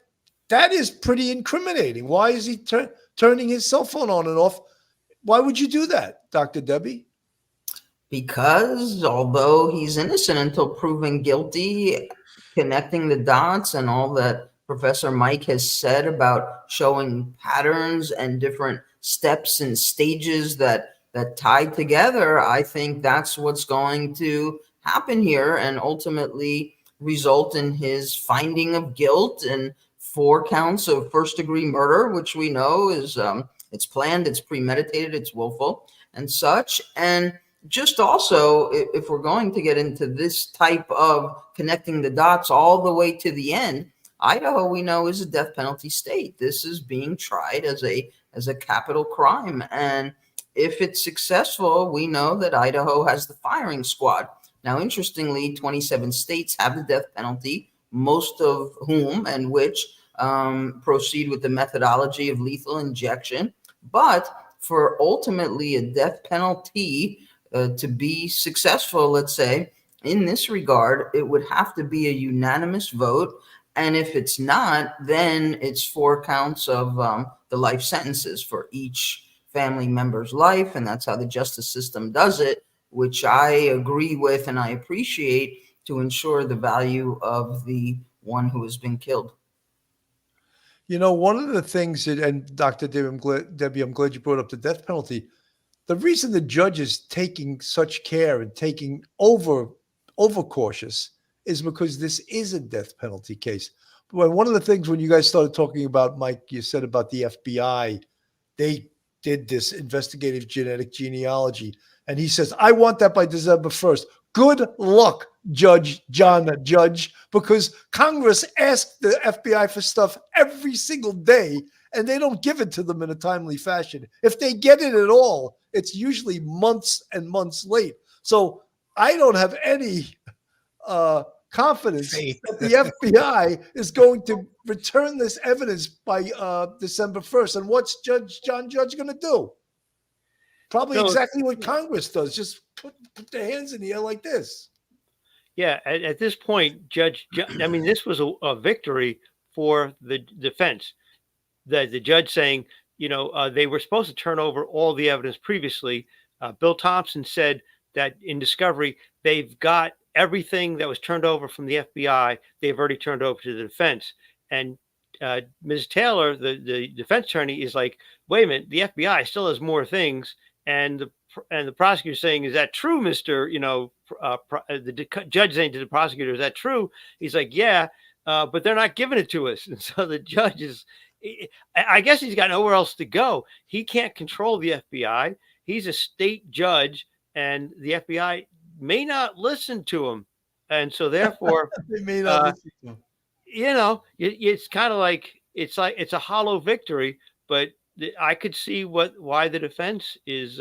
Speaker 1: is pretty incriminating. Why is he turning his cell phone on and off? Why would you do that, Dr. Debbie?
Speaker 5: Because although he's innocent until proven guilty, connecting the dots and all that Professor Mike has said about showing patterns and different steps and stages that tie together, I think that's what's going to happen here and ultimately result in his finding of guilt and 4 counts of first-degree murder, which we know is it's planned, it's premeditated, it's willful and such. And just also, if we're going to get into this type of connecting the dots all the way to the end, Idaho, we know, is a death penalty state. This is being tried as a capital crime. And if it's successful, we know that Idaho has the firing squad. Now, interestingly, 27 states have the death penalty, most of whom and which proceed with the methodology of lethal injection. But for ultimately a death penalty to be successful, let's say, in this regard, it would have to be a unanimous vote. And if it's not, then it's 4 counts of the life sentences for each family member's life. And that's how the justice system does it, which I agree with and I appreciate, to ensure the value of the one who has been killed.
Speaker 1: You know, one of the things that, and Dr. Debbie, I'm glad you brought up the death penalty. The reason the judge is taking such care and taking overcautious is because this is a death penalty case. But one of the things when you guys started talking about, Mike, you said about the FBI, they did this investigative genetic genealogy. And he says, I want that by December 1st. Good luck, Judge, because Congress asked the FBI for stuff every single day, and they don't give it to them in a timely fashion. If they get it at all, it's usually months and months late. So I don't have any confidence that the FBI is going to return this evidence by December 1st. And what's John Judge going to do? Probably exactly what Congress does. Just put their hands in the air like this.
Speaker 4: Yeah, at this point, I mean, this was a victory for the defense. The judge saying, they were supposed to turn over all the evidence previously. Bill Thompson said that in discovery, they've got everything that was turned over from the FBI. They've already turned over to the defense. And Ms. Taylor, the defense attorney, is like, wait a minute, the FBI still has more things. And the prosecutor saying, is that true, Mr. The judge saying to the prosecutor, is that true? He's like, yeah, but they're not giving it to us. And so the judge I guess he's got nowhere else to go. He can't control the FBI. He's a state judge, and the FBI may not listen to him, and so therefore,
Speaker 1: They may not listen to him.
Speaker 4: it's kind of like it's a hollow victory. But I could see why the defense is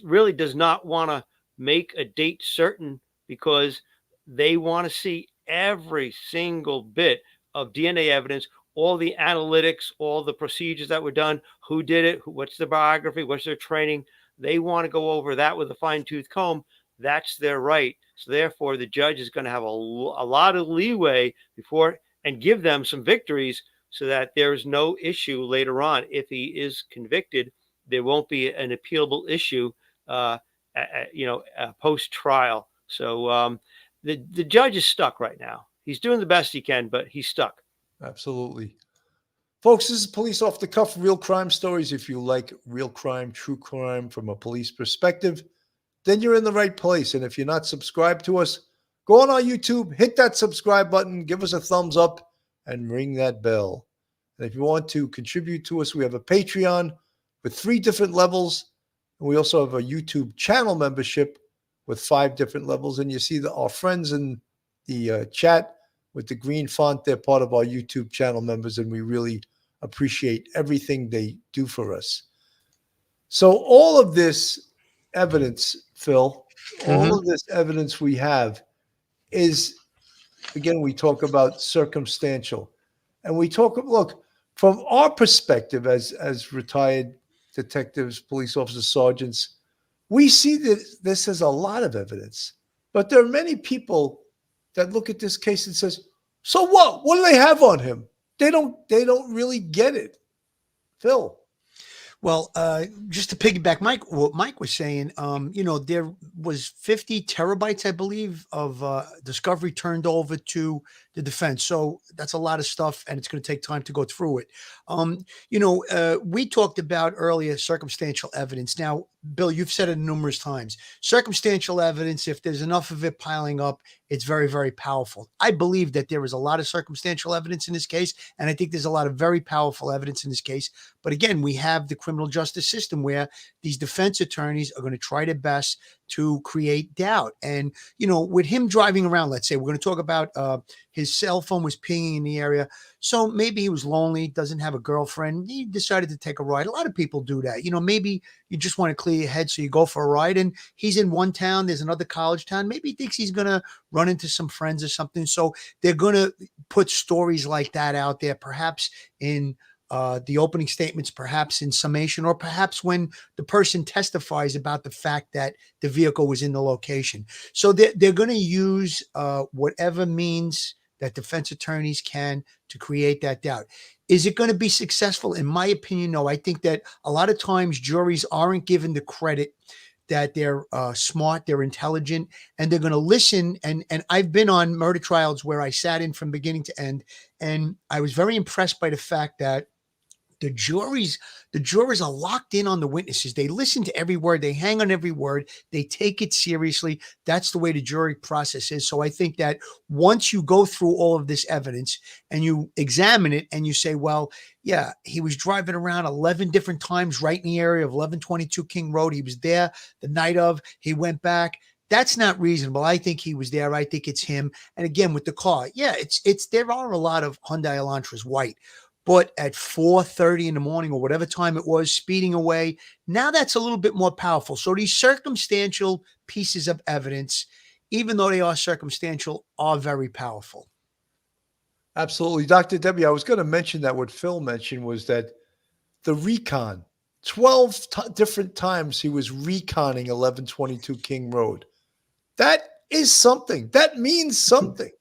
Speaker 4: really does not want to make a date certain, because they want to see every single bit of DNA evidence, all the analytics, all the procedures that were done, who did it, what's the biography, what's their training. They want to go over that with a fine tooth comb. That's their right. So therefore, the judge is going to have a lot of leeway before and give them some victories, so that there's no issue later on. If he is convicted, there won't be an appealable issue, post trial. So the judge is stuck right now. He's doing the best he can, but he's stuck.
Speaker 1: Absolutely. Folks, this is Police Off the Cuff, real crime stories. If you like real crime, true crime from a police perspective, then you're in the right place. And if you're not subscribed to us, go on our YouTube, hit that subscribe button, give us a thumbs up, and ring that bell. And if you want to contribute to us, we have a Patreon with 3 different levels. And we also have a YouTube channel membership with 5 different levels. And you see our friends in the chat with the green font. They're part of our YouTube channel members, and we really appreciate everything they do for us. So all of this evidence, Phil, all of this evidence we have is, again, we talk about circumstantial. And we talk, look, from our perspective as retired detectives, police officers, sergeants, we see that this is a lot of evidence. But there are many people that look at this case and says, so what? What do they have on him? They don't really get it. Phil.
Speaker 3: Well, just to piggyback what Mike was saying, there was 50 terabytes, I believe, of discovery turned over to the defense. So that's a lot of stuff, and it's going to take time to go through it. We talked about earlier circumstantial evidence. Now, Bill, you've said it numerous times. Circumstantial evidence, if there's enough of it piling up, it's very, very powerful. I believe that there is a lot of circumstantial evidence in this case, and I think there's a lot of very powerful evidence in this case. But again, we have the criminal justice system where these defense attorneys are going to try their best to create doubt. And, with him driving around, let's say we're going to talk about his cell phone was pinging in the area. So maybe he was lonely, doesn't have a girlfriend. He decided to take a ride. A lot of people do that. Maybe you just want to clear your head, so you go for a ride, and he's in one town. There's another college town. Maybe he thinks he's going to run into some friends or something. So they're going to put stories like that out there, perhaps in the opening statements, perhaps in summation, or perhaps when the person testifies about the fact that the vehicle was in the location. So they're going to use whatever means that defense attorneys can to create that doubt. Is it going to be successful? In my opinion, no. I think that a lot of times juries aren't given the credit that they're smart, they're intelligent, and they're going to listen. And I've been on murder trials where I sat in from beginning to end, and I was very impressed by the fact that the jurors are locked in on the witnesses. They listen to every word. They hang on every word. They take it seriously. That's the way the jury process is. So I think that once you go through all of this evidence and you examine it and you say, well, yeah, he was driving around 11 different times right in the area of 1122 King Road. He was there the night of, he went back. That's not reasonable. I think he was there. I think it's him. And again, with the car, yeah, there are a lot of Hyundai Elantras white. But at 4:30 in the morning or whatever time it was, speeding away, now that's a little bit more powerful. So these circumstantial pieces of evidence, even though they are circumstantial, are very powerful.
Speaker 1: Absolutely. Dr. Debbie, I was going to mention that what Phil mentioned was that the recon, 12 different times he was reconning 1122 King Road. That is something. That means something.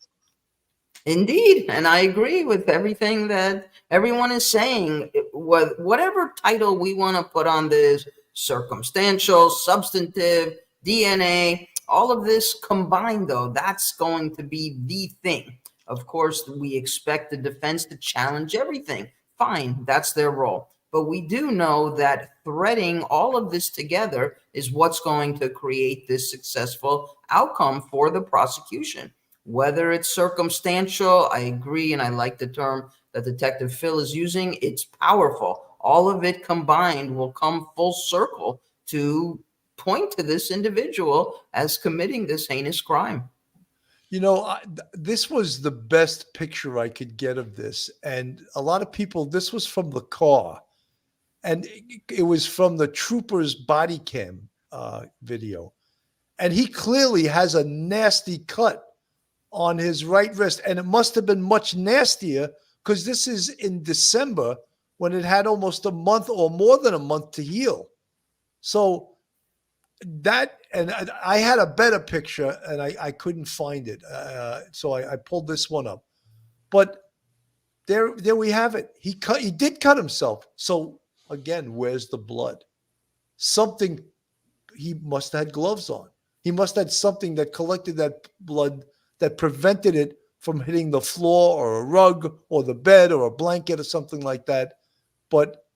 Speaker 5: Indeed, and I agree with everything that everyone is saying. Whatever title we want to put on this, circumstantial, substantive, DNA, all of this combined, though, that's going to be the thing. Of course, we expect the defense to challenge everything. Fine, that's their role. But we do know that threading all of this together is what's going to create this successful outcome for the prosecution. Whether it's circumstantial, I agree, and I like the term that Detective Phil is using, it's powerful. All of it combined will come full circle to point to this individual as committing this heinous crime.
Speaker 1: You know, this was the best picture I could get of this. And a lot of people, this was from the car. And it was from the trooper's body cam video. And he clearly has a nasty cut on his right wrist. And it must have been much nastier because this is in December when it had almost a month or more than a month to heal. So that, and I had a better picture and I couldn't find it. So I pulled this one up. But there we have it. He did cut himself. So again, where's the blood? Something, he must have had gloves on. He must have had something that collected that blood that prevented it from hitting the floor or a rug or the bed or a blanket or something like that. But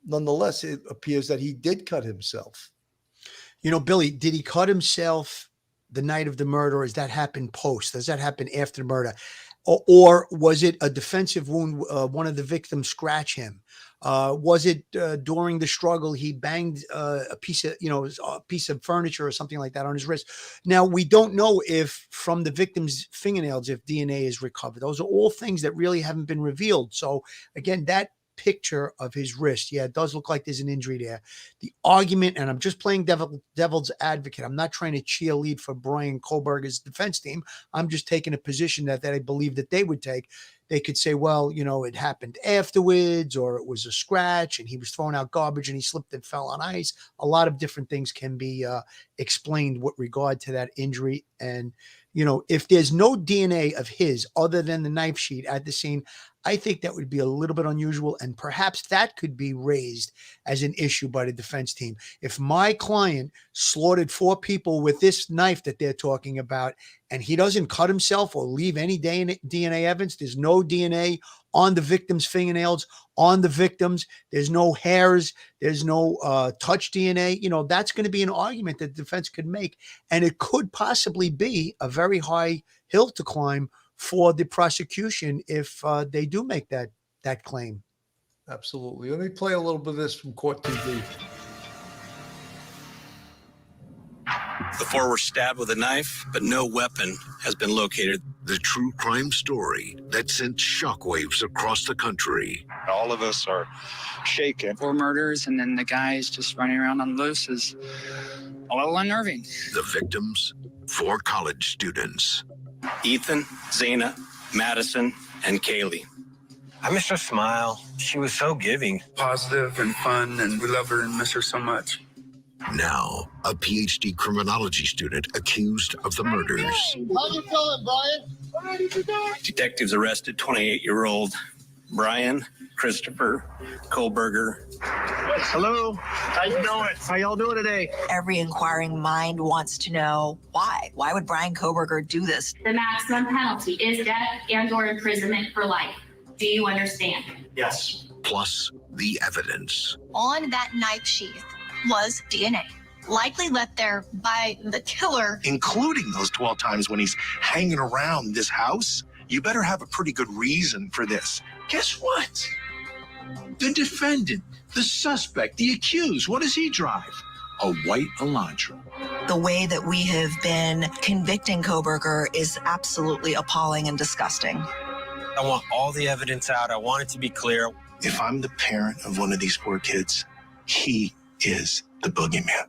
Speaker 1: nonetheless, it appears that he did cut himself.
Speaker 3: You know, Billy, did he cut himself the night of the murder, or does that happen post? Does that happen after the murder? Or was it a defensive wound? One of the victims scratched him. Was it during the struggle he banged a piece of furniture or something like that on his wrist? Now, we don't know if from the victim's fingernails if DNA is recovered. Those are all things that really haven't been revealed. So again, that picture of his wrist, yeah, it does look like there's an injury there. The argument, and I'm just playing devil's advocate, I'm not trying to cheerlead for Brian Kohlberger's defense team. I'm just taking a position that I believe that they would take. They could say, well, you know, it happened afterwards, or it was a scratch and he was throwing out garbage and he slipped and fell on ice. A lot of different things can be explained with regard to that injury. And, you know, if there's no DNA of his other than the knife sheet at the scene, I think that would be a little bit unusual, and perhaps that could be raised as an issue by the defense team. If my client slaughtered 4 people with this knife that they're talking about, and he doesn't cut himself or leave any DNA evidence, there's no DNA on the victim's fingernails, on the victims, there's no hairs, there's no touch DNA, you know, that's going to be an argument that the defense could make, and it could possibly be a very high hill to climb for the prosecution if they do make that claim.
Speaker 1: Absolutely. Let me play a little bit of this from Court TV.
Speaker 13: The 4 were stabbed with a knife, but no weapon has been located.
Speaker 14: The true crime story that sent shockwaves across the country.
Speaker 15: All of us are shaken. 4 murders, and then the guys just running around on the loose is a little unnerving.
Speaker 14: The victims, 4 college students.
Speaker 13: Ethan, Zena, Madison, and Kaylee.
Speaker 16: I miss her smile. She was so giving.
Speaker 17: Positive and fun, and we love her and miss her so much.
Speaker 14: Now, a PhD criminology student accused of the murders.
Speaker 18: How you feeling, Brian?
Speaker 13: Detectives arrested 28-year-old Brian Christopher Kohlberger.
Speaker 18: Hello. How you doing? How y'all doing today?
Speaker 19: Every inquiring mind wants to know why. Why would Brian Kohlberger do this?
Speaker 20: The maximum penalty is death and/or imprisonment for life. Do you understand?
Speaker 18: Yes.
Speaker 14: Plus the evidence.
Speaker 21: On that knife sheath was DNA, likely left there by the killer.
Speaker 22: Including those 12 times when he's hanging around this house. You better have a pretty good reason for this. Guess what? The defendant, the suspect, the accused, what does he drive? A white Elantra.
Speaker 19: The way that we have been convicting Kohlberger is absolutely appalling and disgusting.
Speaker 16: I want all the evidence out. I want it to be clear.
Speaker 22: If I'm the parent of one of these poor kids, he is the boogeyman.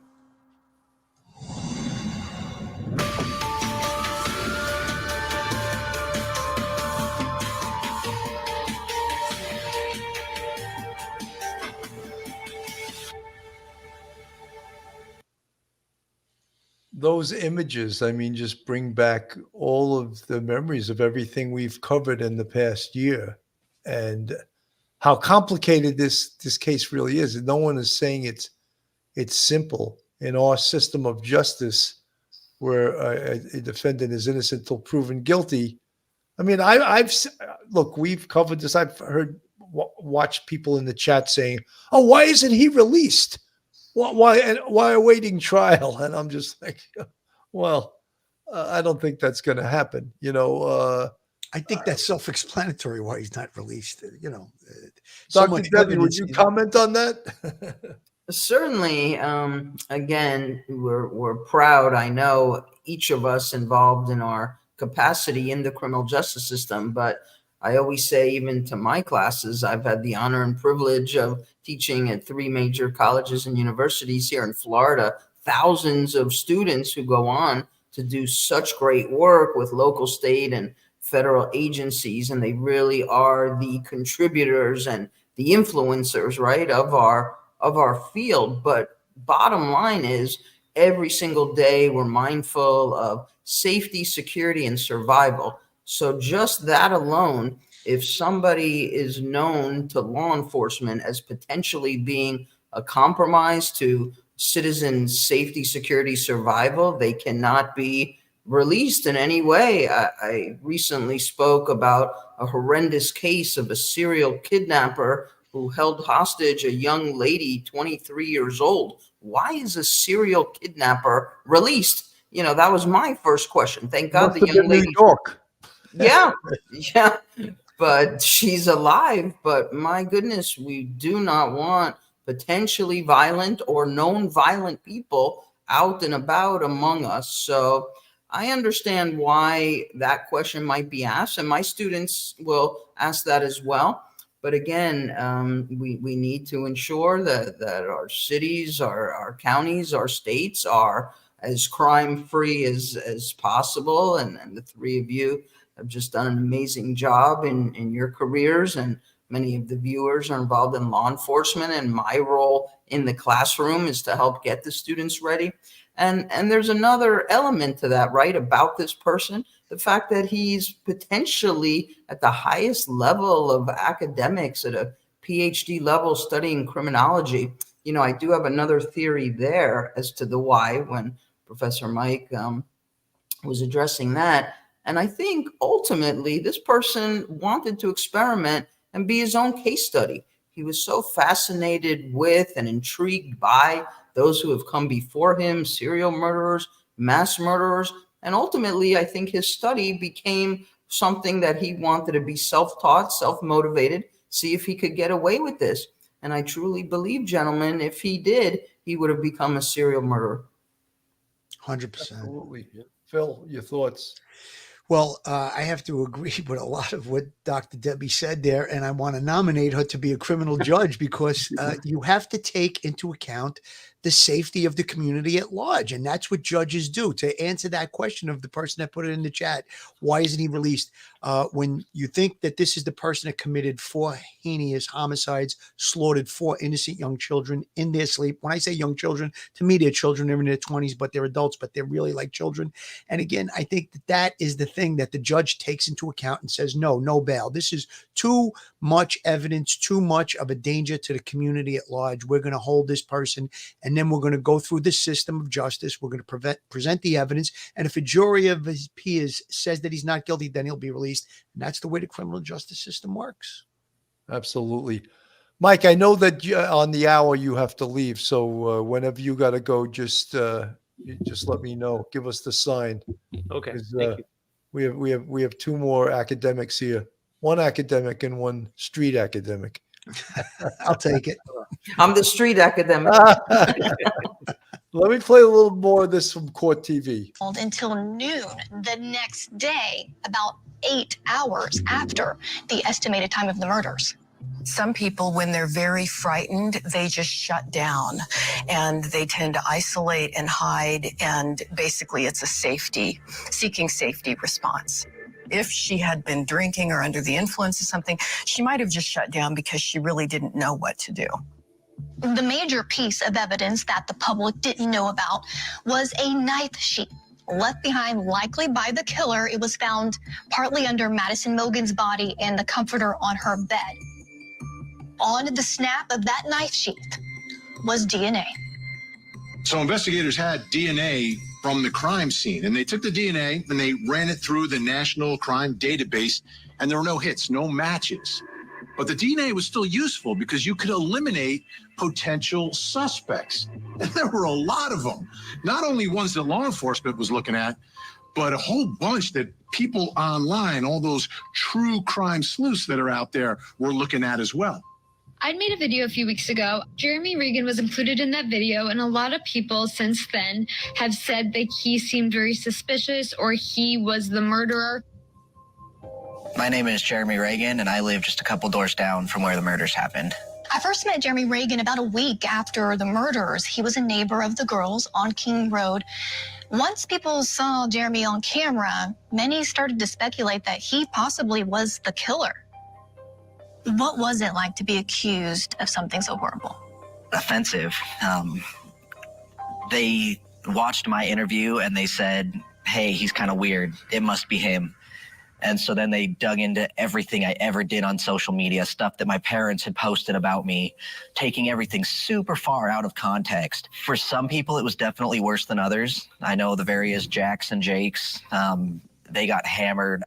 Speaker 1: Those images, I mean, just bring back all of the memories of everything we've covered in the past year and how complicated this case really is. And no one is saying it's simple. In our system of justice, where a defendant is innocent until proven guilty. I mean, look, we've covered this. I've watched people in the chat saying, "Oh, why isn't he released? Why awaiting trial?" And I'm just like, well, I don't think that's going to happen. You know,
Speaker 3: I think that's self-explanatory why he's not released. You know,
Speaker 1: Dr. Debbie, would you comment on that?
Speaker 5: Certainly. Again, we're proud. I know each of us involved in our capacity in the criminal justice system, but I always say, even to my classes, I've had the honor and privilege of teaching at 3 major colleges and universities here in Florida, thousands of students who go on to do such great work with local, state, and federal agencies, and they really are the contributors and the influencers, right, of our field. But bottom line is, every single day we're mindful of safety, security, and survival. So just that alone, if somebody is known to law enforcement as potentially being a compromise to citizens' safety, security, survival, they cannot be released in any way. I recently spoke about a horrendous case of a serial kidnapper who held hostage a young lady, 23 years old. Why is a serial kidnapper released? You know, that was my first question. Thank God the young lady.
Speaker 1: New York.
Speaker 5: Yeah, yeah. But she's alive. But my goodness, we do not want potentially violent or known violent people out and about among us. So I understand why that question might be asked, and my students will ask that as well. But again, we need to ensure that our cities, our counties, our states are as crime-free as possible. And the 3 of you have just done an amazing job in your careers, and many of the viewers are involved in law enforcement, and my role in the classroom is to help get the students ready. And there's another element to that, right, about this person, the fact that he's potentially at the highest level of academics at a PhD level studying criminology. You know, I do have another theory there as to the why when Professor Mike was addressing that. And I think ultimately this person wanted to experiment and be his own case study. He was so fascinated with and intrigued by those who have come before him, serial murderers, mass murderers. And ultimately, I think his study became something that he wanted to be self-taught, self-motivated, see if he could get away with this. And I truly believe, gentlemen, if he did, he would have become a serial murderer.
Speaker 3: 100%.
Speaker 1: Absolutely. Phil, your thoughts?
Speaker 3: Well, I have to agree with a lot of what Dr. Debbie said there, and I want to nominate her to be a criminal judge because you have to take into account the safety of the community at large, and that's what judges do. To answer that question of the person that put it in the chat, why isn't he released? When you think that this is the person that committed 4 heinous homicides, slaughtered 4 innocent young children in their sleep. When I say young children, to me, they're children. They're in their 20s, but they're adults, but they're really like children. And again, I think that is the thing that the judge takes into account and says, no bail. This is too much evidence, too much of a danger to the community at large. We're going to hold this person, and then we're going to go through the system of justice. We're going to present the evidence. And if a jury of his peers says that he's not guilty, then he'll be released. And that's the way the criminal justice system works.
Speaker 1: Absolutely. Mike, I know that on the hour you have to leave. So whenever you got to go, just let me know. Give us the sign.
Speaker 4: Okay. Thank you.
Speaker 1: We have 2 more academics here. 1 academic and 1 street academic.
Speaker 3: I'll take it.
Speaker 5: I'm the street academic.
Speaker 1: Let me play a little more of this from Court TV.
Speaker 21: Until noon the next day, about 8 hours after the estimated time of the murders.
Speaker 19: Some people, when they're very frightened, they just shut down and they tend to isolate and hide. And basically it's a seeking safety response. If she had been drinking or under the influence of something, she might have just shut down because she really didn't know what to do.
Speaker 21: The major piece of evidence that the public didn't know about was a knife sheath left behind likely by the killer. It was found partly under Madison Mogen's body and the comforter on her bed. On the snap of that knife sheath was DNA.
Speaker 22: So investigators had DNA from the crime scene, and they took the DNA and they ran it through the National Crime Database, and there were no hits, no matches. But the DNA was still useful because you could eliminate potential suspects. And there were a lot of them, not only ones that law enforcement was looking at, but a whole bunch that people online, all those true crime sleuths that are out there, were looking at as well.
Speaker 21: I'd made a video a few weeks ago. Jeremy Regan was included in that video, and a lot of people since then have said that he seemed very suspicious or he was the murderer.
Speaker 2: My name is Jeremy Regan, and I live just a couple doors down from where the murders happened.
Speaker 21: I first met Jeremy Regan about a week after the murders. He was a neighbor of the girls on King Road. Once people saw Jeremy on camera, many started to speculate that he possibly was the killer. What was it like to be accused of something so horrible?
Speaker 2: Offensive. They watched my interview and they said, hey, he's kind of weird. It must be him. And so then they dug into everything I ever did on social media, stuff that my parents had posted about me, taking everything super far out of context. For some people, it was definitely worse than others. I know the various Jacks and Jakes, they got hammered.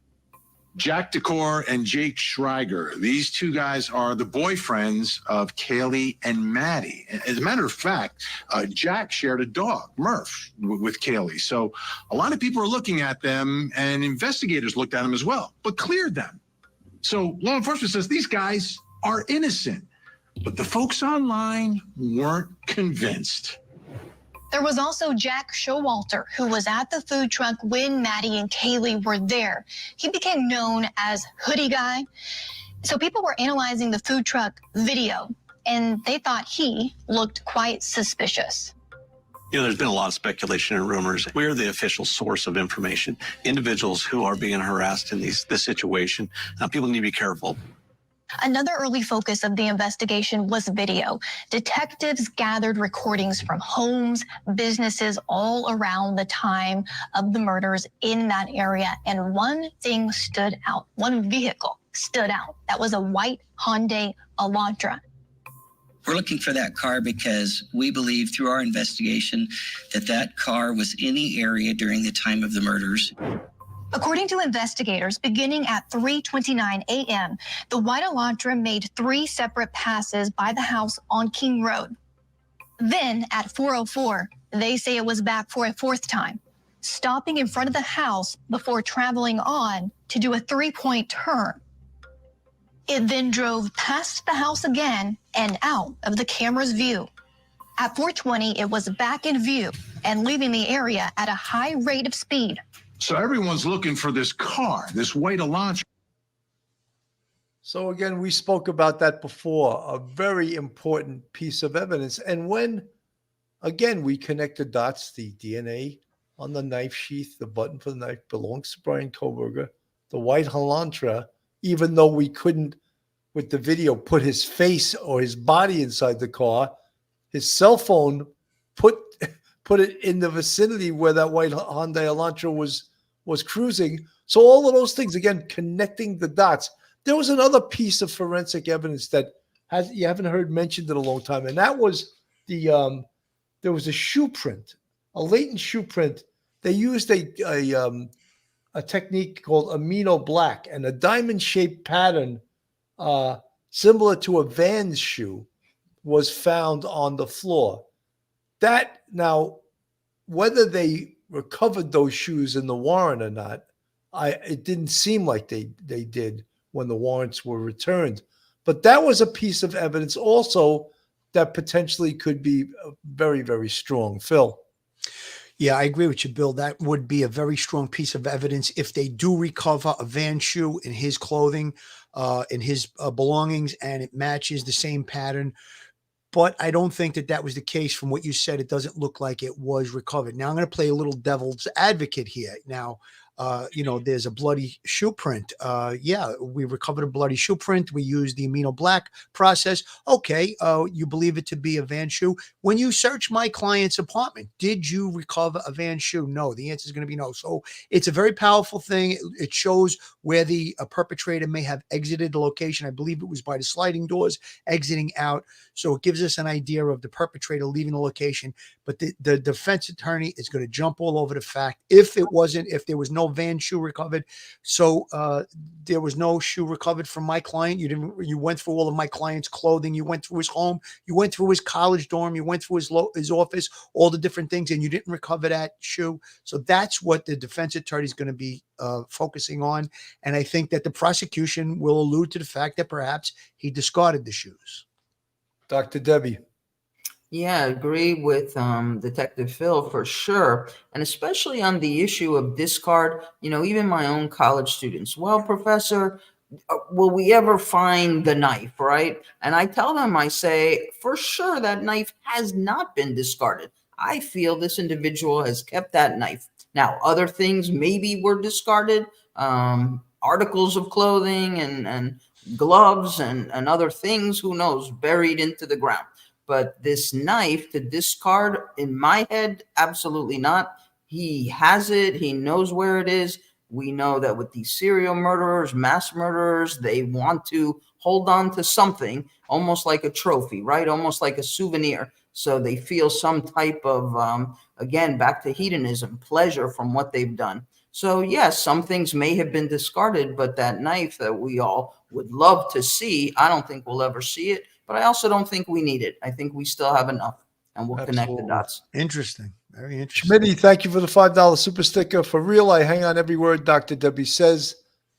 Speaker 22: Jack Decor and Jake Schreiger. These two guys are the boyfriends of Kaylee and Maddie. As a matter of fact, Jack shared a dog, Murph, with Kaylee. So a lot of people are looking at them, and investigators looked at them as well, but cleared them. So law enforcement says these guys are innocent, but the folks online weren't convinced.
Speaker 21: There was also Jack Showalter, who was at the food truck when Maddie and Kaylee were there. He became known as Hoodie Guy. So people were analyzing the food truck video, and they thought he looked quite suspicious.
Speaker 13: You know, there's been a lot of speculation and rumors. We're the official source of information. Individuals who are being harassed in this situation, people need to be careful.
Speaker 21: Another early focus of the investigation was video. Detectives gathered recordings from homes, businesses all around the time of the murders in that area. And one thing stood out, one vehicle stood out. That was a white Hyundai Elantra.
Speaker 6: We're looking for that car because we believe through our investigation that that car was in the area during the time of the murders.
Speaker 21: According to investigators, beginning at 3:29 a.m., the white Elantra made 3 separate passes by the house on King Road. Then at 4:04, they say it was back for a 4th time, stopping in front of the house before traveling on to do a 3-point turn. It then drove past the house again and out of the camera's view. At 4:20, it was back in view and leaving the area at a high rate of speed.
Speaker 22: So everyone's looking for this car, this white Elantra.
Speaker 1: So again, we spoke about that before, a very important piece of evidence. And when, again, we connect the dots, the DNA on the knife sheath, the button for the knife belongs to Brian Koberger, the white Elantra, even though we couldn't, with the video, put his face or his body inside the car, his cell phone put it in the vicinity where that white Hyundai Elantra was cruising. So all of those things, again, connecting the dots. There was another piece of forensic evidence that you haven't heard mentioned in a long time, and that was there was a shoe print, a latent shoe print. They used a technique called amino black, and a diamond-shaped pattern similar to a Vans shoe was found on the floor. That now, whether they recovered those shoes in the warrant or not, it didn't seem like they did when the warrants were returned. But that was a piece of evidence also that potentially could be very, very strong. Phil.
Speaker 3: Yeah, I agree with you, Bill. That would be a very strong piece of evidence if they do recover a Van shoe in his clothing, in his belongings, and it matches the same pattern. But I don't think that was the case. From what you said, it doesn't look like it was recovered. Now I'm going to play a little devil's advocate here. Now, there's a bloody shoe print. Yeah, we recovered a bloody shoe print. We used the amino black process. Okay, you believe it to be a Van shoe. When you search my client's apartment, did you recover a Van shoe? No, the answer is going to be no. So it's a very powerful thing. It shows where the perpetrator may have exited the location. I believe it was by the sliding doors, exiting out. So it gives us an idea of the perpetrator leaving the location. But the defense attorney is going to jump all over the fact if there was no van shoe recovered. So there was no shoe recovered from my client. You went through all of my client's clothing. You went through his home. You went through his college dorm. You went through his office, all the different things, and you didn't recover that shoe. So that's what the defense attorney is going to be focusing on. And I think that the prosecution will allude to the fact that perhaps he discarded the shoes.
Speaker 1: Dr. Debbie.
Speaker 5: Yeah, I agree with Detective Phil for sure. And especially on the issue of discard, even my own college students. Well, professor, will we ever find the knife, right? And I tell them, I say, for sure, that knife has not been discarded. I feel this individual has kept that knife. Now, other things maybe were discarded, articles of clothing and gloves and other things, who knows, buried into the ground. But this knife to discard, in my head, absolutely not. He has it. He knows where it is. We know that with these serial murderers, mass murderers, they want to hold on to something almost like a trophy, right? Almost like a souvenir. So they feel some type of, again, back to hedonism, pleasure from what they've done. So yes, some things may have been discarded, but that knife that we all would love to see, I don't think we'll ever see it. But I also don't think we need it. I think we still have enough, and we'll connect the dots.
Speaker 3: Interesting. Very interesting.
Speaker 1: Schmitty, thank you for the $5 super sticker. For real, I hang on every word Dr. Debbie says.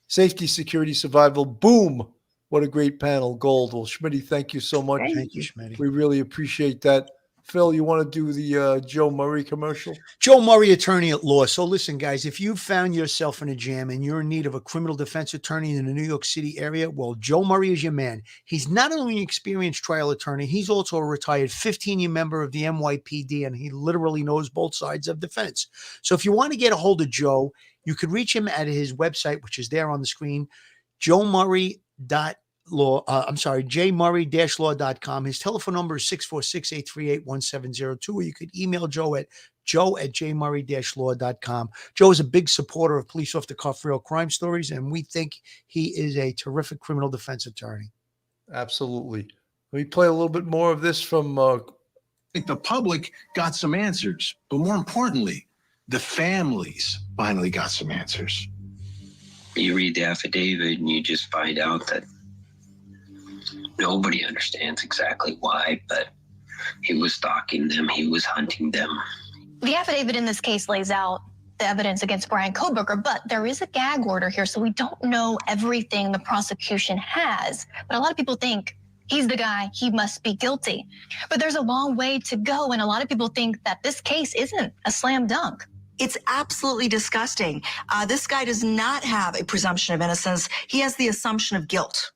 Speaker 1: Safety, security, survival. Boom. What a great panel. Gold. Well, Schmitty, thank you so much.
Speaker 3: Thank you, Schmitty.
Speaker 1: We really appreciate that. Phil, you want to do the Joe Murray commercial?
Speaker 3: Joe Murray, attorney at law. So listen, guys, if you found yourself in a jam and you're in need of a criminal defense attorney in the New York City area, well, Joe Murray is your man. He's not only an experienced trial attorney, he's also a retired 15-year member of the NYPD, and he literally knows both sides of defense. So if you want to get a hold of Joe, you could reach him at his website, which is there on the screen, jmurray-law.com. His telephone number is 646-838-1702, or you could email Joe at joe@jmurray-law.com. Joe is a big supporter of Police Off the Cuff Real Crime Stories, and we think he is a terrific criminal defense attorney.
Speaker 1: Absolutely. Let me play a little bit more of this from...
Speaker 22: I think the public got some answers, but more importantly, the families finally got some answers.
Speaker 7: You read the affidavit and you just find out that nobody understands exactly why, but he was stalking them. He was hunting them.
Speaker 21: The affidavit in this case lays out the evidence against Brian Kohberger, but there is a gag order here, so we don't know everything the prosecution has. But a lot of people think he's the guy, he must be guilty. But there's a long way to go, and a lot of people think that this case isn't a slam dunk.
Speaker 8: It's absolutely disgusting. This guy does not have a presumption of innocence. He has the assumption of guilt.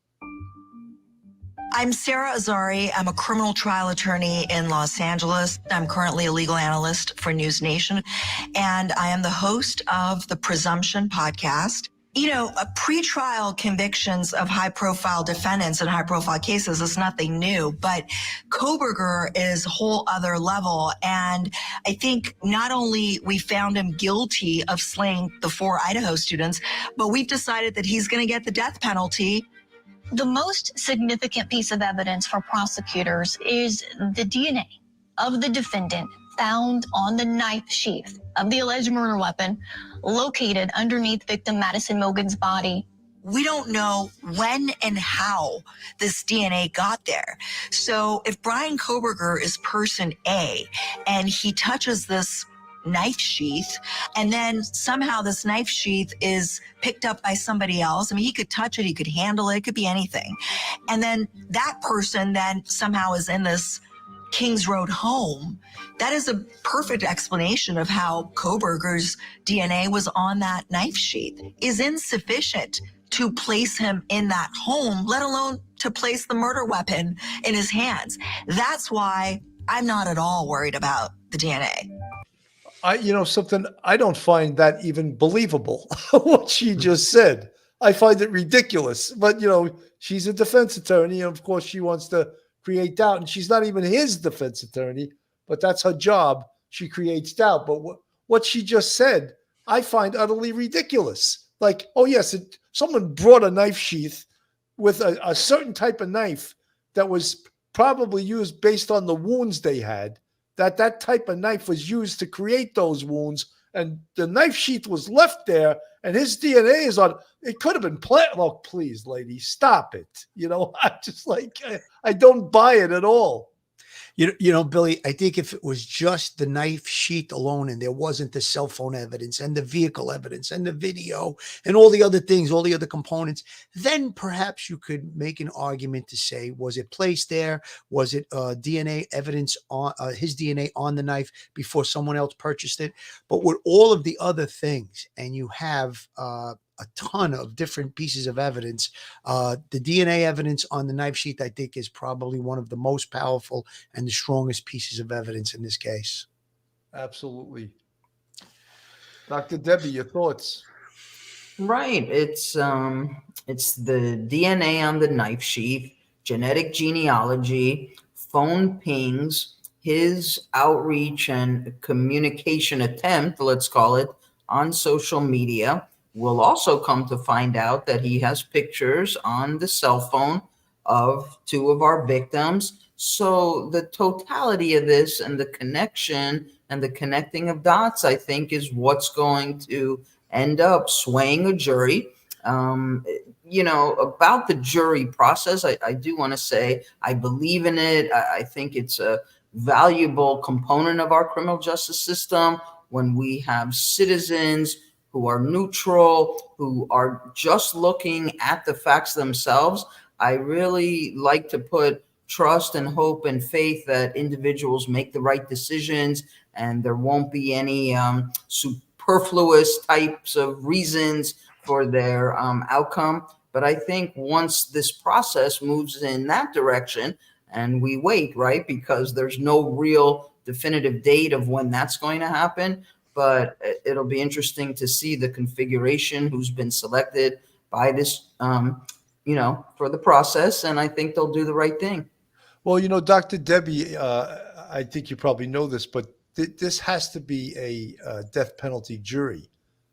Speaker 8: I'm Sarah Azari. I'm a criminal trial attorney in Los Angeles. I'm currently a legal analyst for News Nation, and I am the host of the Presumption podcast. You know, pretrial convictions of high-profile defendants in high-profile cases is nothing new, but Kohberger is a whole other level. And I think not only we found him guilty of slaying the 4 Idaho students, but we've decided that he's going to get the death penalty.
Speaker 21: The most significant piece of evidence for prosecutors is the DNA of the defendant found on the knife sheath of the alleged murder weapon located underneath victim Madison Mogen's body.
Speaker 8: We don't know when and how this DNA got there. So if Brian Kohberger is person A and he touches this knife sheath, and then somehow this knife sheath is picked up by somebody else. I mean, he could touch it, he could handle it, it could be anything. And then that person then somehow is in this Kings Road home. That is a perfect explanation of how Kohberger's DNA was on that knife sheath. Is insufficient to place him in that home, let alone to place the murder weapon in his hands. That's why I'm not at all worried about the DNA.
Speaker 1: Something, I don't find that even believable, what she just said. I find it ridiculous. But, she's a defense attorney, and of course she wants to create doubt, and she's not even his defense attorney, but that's her job. She creates doubt. But what she just said, I find utterly ridiculous. Like, oh, yes, someone brought a knife sheath with a certain type of knife that was probably used based on the wounds they had. That type of knife was used to create those wounds, and the knife sheath was left there, and his DNA is on. It could have been planted. Look, please, lady, stop it. I'm just like, I don't buy it at all.
Speaker 3: Billy, I think if it was just the knife sheath alone and there wasn't the cell phone evidence and the vehicle evidence and the video and all the other things, all the other components, then perhaps you could make an argument to say, was it placed there? Was it DNA evidence on his DNA on the knife before someone else purchased it? But with all of the other things, and you have a ton of different pieces of evidence. The DNA evidence on the knife sheath, I think, is probably one of the most powerful and the strongest pieces of evidence in this case.
Speaker 1: Absolutely. Dr. Debbie, your thoughts?
Speaker 5: Right. It's the DNA on the knife sheath, genetic genealogy, phone pings, his outreach and communication attempt, let's call it, on social media. We'll also come to find out that he has pictures on the cell phone of two of our victims. So the totality of this and the connection and the connecting of dots, I think, is what's going to end up swaying a jury. About the jury process, I do want to say I believe in it. I think it's a valuable component of our criminal justice system when we have citizens who are neutral, who are just looking at the facts themselves. I really like to put trust and hope and faith that individuals make the right decisions and there won't be any superfluous types of reasons for their outcome. But I think once this process moves in that direction and we wait, right, because there's no real definitive date of when that's going to happen, but it'll be interesting to see the configuration, who's been selected by this, for the process. And I think they'll do the right thing.
Speaker 1: Well, Dr. Debbie, I think you probably know this, but this has to be a death penalty jury.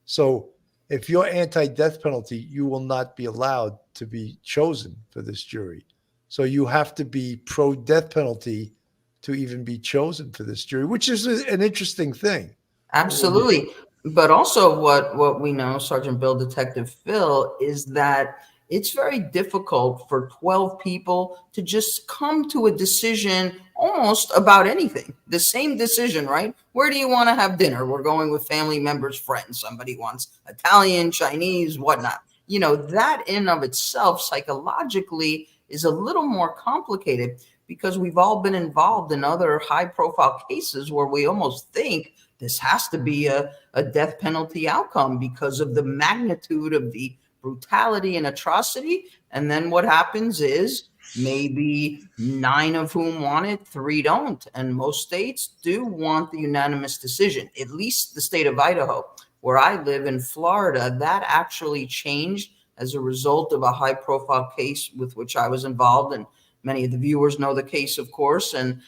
Speaker 1: So if you're anti-death penalty, you will not be allowed to be chosen for this jury. So you have to be pro-death penalty to even be chosen for this jury, which is an interesting thing.
Speaker 5: Absolutely. But also what we know, Sergeant Bill, Detective Phil, is that it's very difficult for 12 people to just come to a decision almost about anything. The same decision, right? Where do you want to have dinner? We're going with family members, friends. Somebody wants Italian, Chinese, whatnot. That in of itself psychologically is a little more complicated because we've all been involved in other high-profile cases where we almost think this has to be a death penalty outcome because of the magnitude of the brutality and atrocity. And then what happens is maybe 9 of whom want it, 3 don't. And most states do want the unanimous decision, at least the state of Idaho. Where I live in Florida, that actually changed as a result of a high-profile case with which I was involved. And many of the viewers know the case, of course. And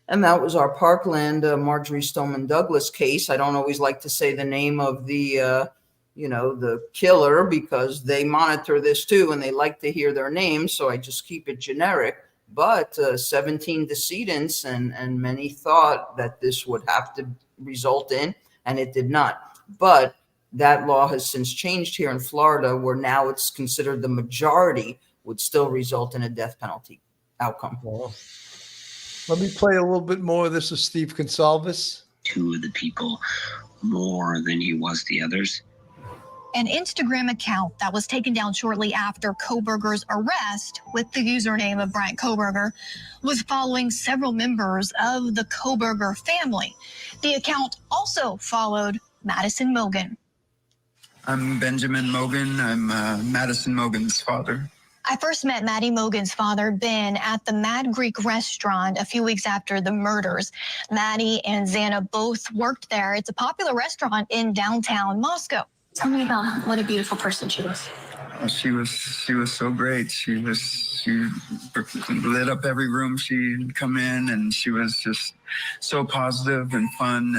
Speaker 5: that was our Parkland Marjorie Stoneman Douglas case. I don't always like to say the name of the killer because they monitor this too and they like to hear their names. So I just keep it generic. But 17 decedents and many thought that this would have to result in, and it did not. But that law has since changed here in Florida, where now it's considered the majority would still result in a death penalty outcome.
Speaker 1: Wow. Let me play a little bit more of this with Steve Consalvis.
Speaker 7: 2 of the people more than he was the others.
Speaker 21: An Instagram account that was taken down shortly after Kohberger's arrest with the username of Bryant Kohberger was following several members of the Kohberger family. The account also followed Madison Mogen.
Speaker 17: I'm Benjamin Mogen. I'm Madison Mogen's father.
Speaker 21: I first met Maddie Mogen's father, Ben, at the Mad Greek restaurant a few weeks after the murders. Maddie and Xana both worked there. It's a popular restaurant in downtown Moscow. Tell me about what a beautiful person she was.
Speaker 17: She was so great. She lit up every room she'd come in, and she was just so positive and fun,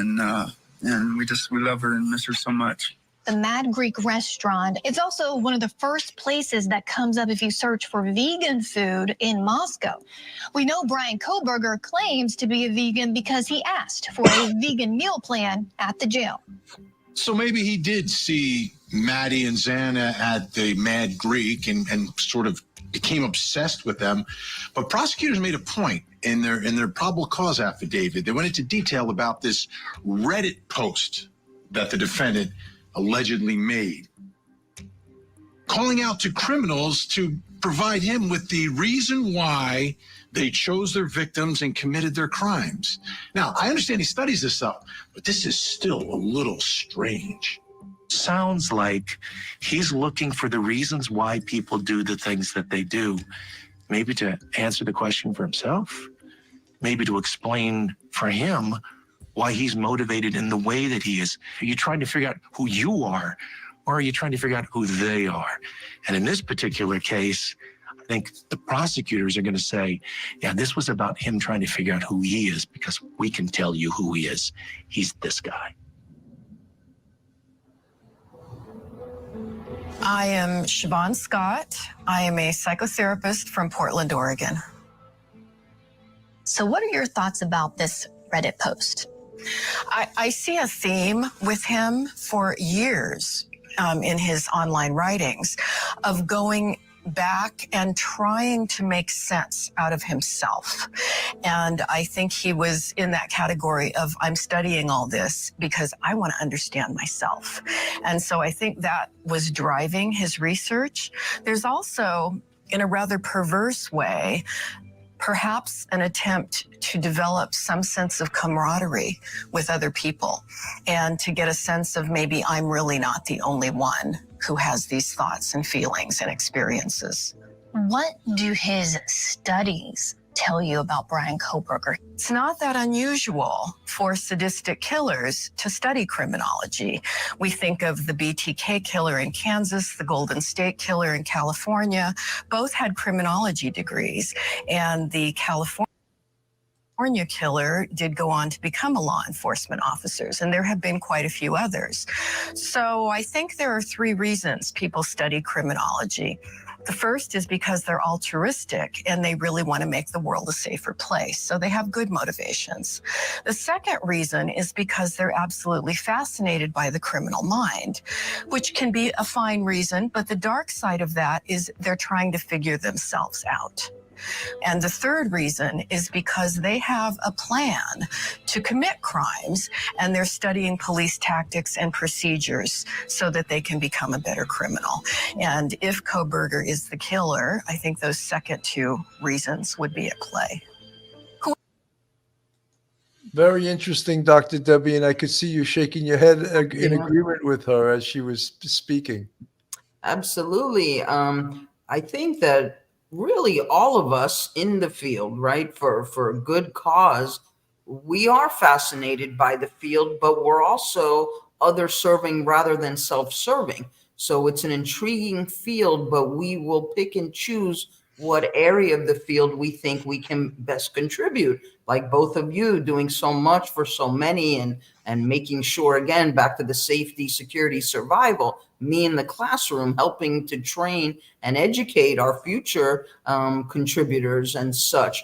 Speaker 17: and we love her and miss her so much.
Speaker 21: The Mad Greek restaurant. It's also one of the first places that comes up if you search for vegan food in Moscow. We know Bryant Kohberger claims to be a vegan because he asked for a vegan meal plan at the jail.
Speaker 22: So maybe he did see Maddie and Xana at the Mad Greek and sort of became obsessed with them. But prosecutors made a point in their probable cause affidavit. They went into detail about this Reddit post that the defendant allegedly made, calling out to criminals to provide him with the reason why they chose their victims and committed their crimes. Now, I understand he studies this stuff, but this is still a little strange.
Speaker 9: Sounds like he's looking for the reasons why people do the things that they do. Maybe to answer the question for himself, maybe to explain for him why he's motivated in the way that he is. Are you trying to figure out who you are, or are you trying to figure out who they are? And in this particular case, I think the prosecutors are going to say, yeah, this was about him trying to figure out who he is, because we can tell you who he is. He's this guy.
Speaker 19: I am Siobhan Scott. I am a psychotherapist from Portland, Oregon.
Speaker 21: So what are your thoughts about this Reddit post?
Speaker 19: I see a theme with him for years in his online writings of going back and trying to make sense out of himself. And I think he was in that category of, I'm studying all this because I want to understand myself. And so I think that was driving his research. There's also, in a rather perverse way, perhaps an attempt to develop some sense of camaraderie with other people and to get a sense of maybe I'm really not the only one who has these thoughts and feelings and experiences.
Speaker 21: What do his studies tell you about Bryan Kohberger?
Speaker 19: It's not that unusual for sadistic killers to study criminology. We think of the BTK killer in Kansas, the Golden State killer in California. Both had criminology degrees, and the California killer did go on to become a law enforcement officer, and there have been quite a few others. So I think there are three reasons people study criminology. The first is because they're altruistic and they really want to make the world a safer place. So they have good motivations. The second reason is because they're absolutely fascinated by the criminal mind, which can be a fine reason, but the dark side of that is they're trying to figure themselves out. And the third reason is because they have a plan to commit crimes, and they're studying police tactics and procedures so that they can become a better criminal. And if Kohberger is the killer, I think those second two reasons would be at play.
Speaker 1: Very interesting, Dr. Debbie, and I could see you shaking your head in agreement with her as she was speaking.
Speaker 5: Absolutely. I think that really all of us in the field, right, for a good cause, we are fascinated by the field, but we're also other-serving rather than self-serving. So it's an intriguing field, but we will pick and choose what area of the field we think we can best contribute, like both of you doing so much for so many and making sure, again, back to the safety, security, survival, me in the classroom helping to train and educate our future contributors and such.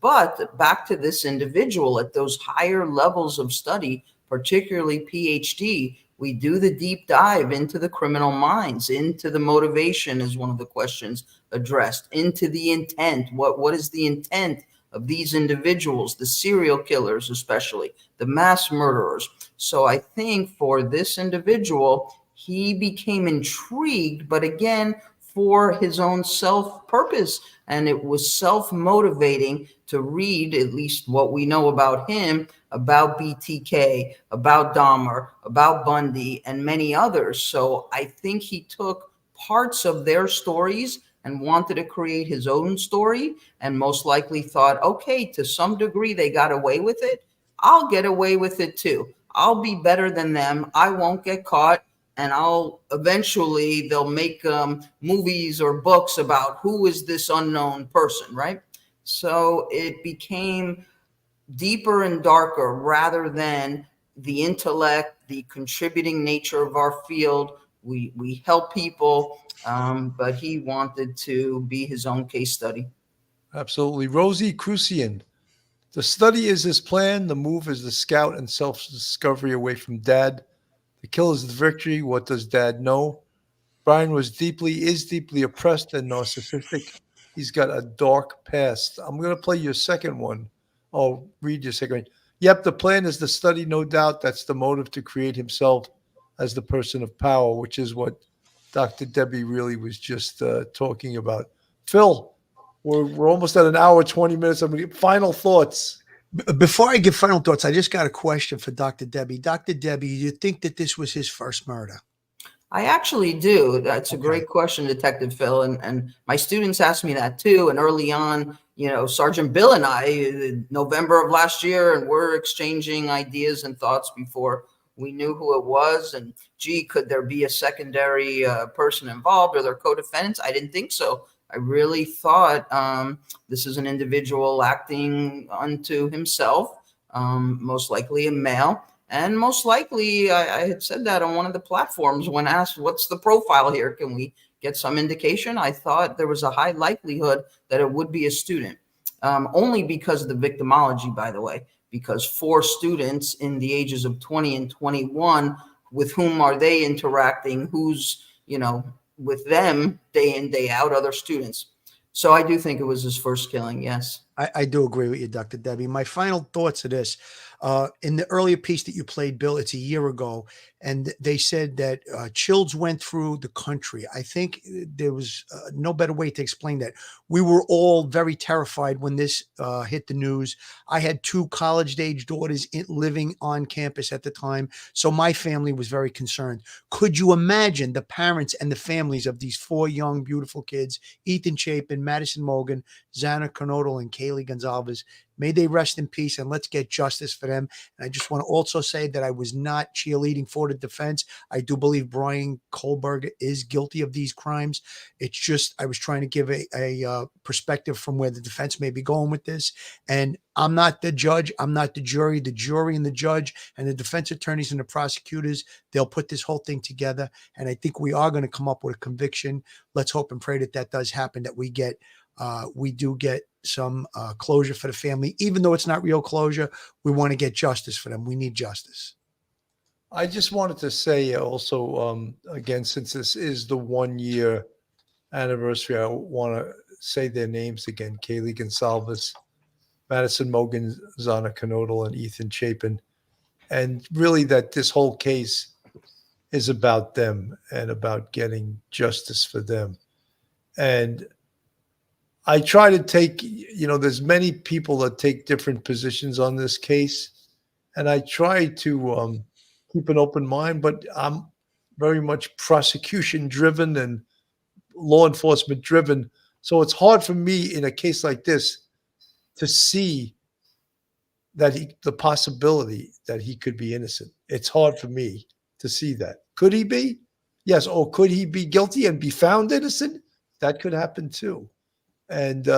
Speaker 5: But back to this individual at those higher levels of study, particularly PhD, we do the deep dive into the criminal minds, into the motivation is one of the questions addressed, into the intent. What is the intent of these individuals, the serial killers especially, the mass murderers? So I think for this individual, he became intrigued, but again, for his own self-purpose. And it was self-motivating to read at least what we know about him, about BTK, about Dahmer, about Bundy, and many others. So I think he took parts of their stories and wanted to create his own story, and most likely thought, okay, to some degree they got away with it. I'll get away with it too. I'll be better than them. I won't get caught. And eventually they'll make movies or books about who is this unknown person, right? So it became deeper and darker rather than the intellect, the contributing nature of our field. We help people, but he wanted to be his own case study.
Speaker 1: Absolutely. Rosie Crucian. The study is his plan. The move is the scout and self-discovery away from dad. The killer's victory. What does Dad know? Brian is deeply oppressed and narcissistic. He's got a dark past. I'm going to play your second one. Oh, read your second one. Yep, the plan is the study, no doubt. That's the motive to create himself as the person of power, which is what Dr. Debbie really was just talking about. Phil, we're almost at an hour, 20 minutes. I'm going to get final thoughts.
Speaker 3: Before I give final thoughts, I just got a question for Dr. Debbie. Dr. Debbie, do you think that this was his first murder?
Speaker 5: I actually do. That's a great question, Detective Phil. And my students asked me that too. And early on, you know, Sergeant Bill and I, November of last year, and we're exchanging ideas and thoughts before we knew who it was. And gee, could there be a secondary person involved or their co-defendants? I didn't think so. I really thought this is an individual acting unto himself, most likely a male. And most likely, I had said that on one of the platforms when asked, what's the profile here? Can we get some indication? I thought there was a high likelihood that it would be a student, only because of the victimology, by the way, because 4 students in the ages of 20 and 21, with whom are they interacting? Who's, you know, with them day in, day out, other students. So I do think it was his first killing, yes.
Speaker 3: I do agree with you, Dr. Debbie. My final thoughts are this. In the earlier piece that you played, Bill, it's a year ago, and they said that chills went through the country. I think there was no better way to explain that. We were all very terrified when this hit the news. I had 2 college-age daughters living on campus at the time, so my family was very concerned. Could you imagine the parents and the families of these 4 young, beautiful kids, Ethan Chapin, Madison Mogen, Xana Kernodle, and Kaylee Gonzalez? May they rest in peace, and let's get justice for them. And I just want to also say that I was not cheerleading for the defense. I do believe Brian Kohlberger is guilty of these crimes. It's just I was trying to give a perspective from where the defense may be going with this. And I'm not the judge. I'm not the jury. The jury and the judge and the defense attorneys and the prosecutors, they'll put this whole thing together. And I think we are going to come up with a conviction. Let's hope and pray that that does happen, that we do get some closure for the family. Even though it's not real closure, we want to get justice for them. We need justice.
Speaker 1: I just wanted to say also, again, since this is the 1-year anniversary, I want to say their names again: Kaylee Gonzalez, Madison Mogen, Xana Kernodle, and Ethan Chapin. And really that this whole case is about them and about getting justice for them. And I try to take, there's many people that take different positions on this case, and I try to keep an open mind, but I'm very much prosecution driven and law enforcement driven. So it's hard for me in a case like this to see that the possibility that he could be innocent. It's hard for me to see that. Could he be? Yes. Or could he be guilty and be found innocent? That could happen too. And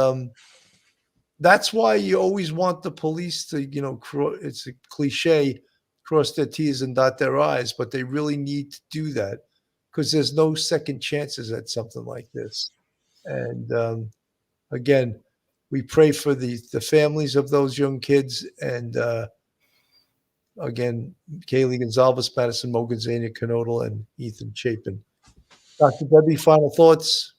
Speaker 1: that's why you always want the police to, it's a cliche, cross their T's and dot their I's, but they really need to do that because there's no second chances at something like this. And again, we pray for the families of those young kids. And again, Kaylee Gonzalez, Madison Mogen, Xana Kernodle, and Ethan Chapin. Dr. Debbie, final thoughts?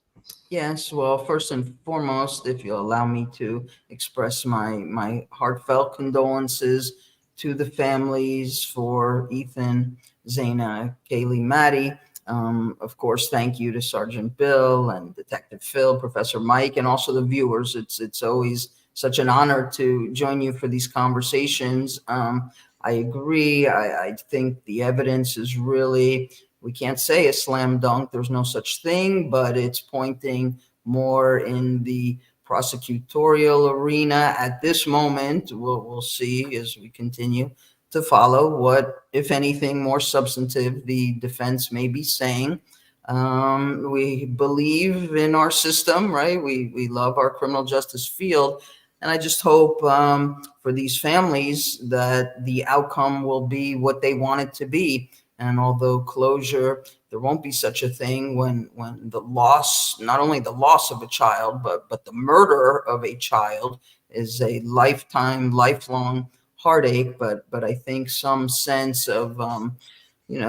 Speaker 5: Yes, well, first and foremost, if you'll allow me to express my heartfelt condolences to the families for Ethan, Xana, Kaylee, Maddie. Of course, thank you to Sergeant Bill and Detective Phil, Professor Mike, and also the viewers. It's always such an honor to join you for these conversations. I agree. I think the evidence is really, we can't say a slam dunk. There's no such thing, but it's pointing more in the prosecutorial arena at this moment. We'll see as we continue to follow what, if anything, more substantive the defense may be saying. We believe in our system, right? We love our criminal justice field. And I just hope for these families that the outcome will be what they want it to be. And although closure, there won't be such a thing when the loss, not only the loss of a child, but the murder of a child is a lifelong heartache. But I think some sense of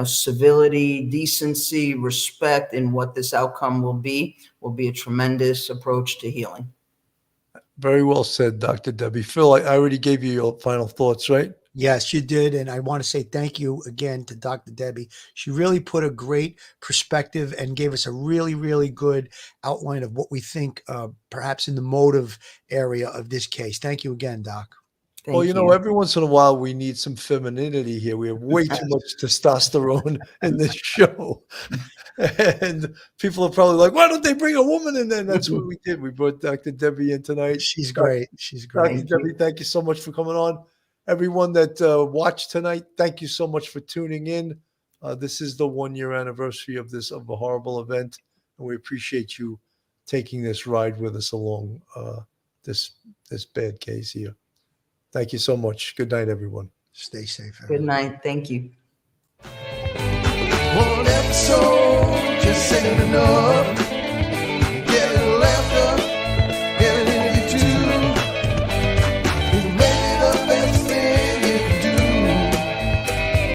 Speaker 5: civility, decency, respect in what this outcome will be a tremendous approach to healing.
Speaker 1: Very well said, Dr. Debbie. Phil, I already gave you your final thoughts, right?
Speaker 3: Yes, you did. And I want to say thank you again to Dr. Debbie. She really put a great perspective and gave us a really, really good outline of what we think perhaps in the motive area of this case. Thank you again, Doc.
Speaker 1: Well, every once in a while we need some femininity here. We have way too much testosterone in this show. And people are probably like, why don't they bring a woman in there? And that's what we did. We brought Dr. Debbie in tonight.
Speaker 3: She's great. She's great.
Speaker 1: Dr. Debbie, thank you so much for coming on. Everyone that watched tonight, thank you so much for tuning in. This is the 1-year anniversary of a horrible event. And we appreciate you taking this ride with us along this bad case here. Thank you so much. Good night, everyone.
Speaker 3: Stay safe.
Speaker 5: Good night. Thank you.
Speaker 10: One episode just ain't enough.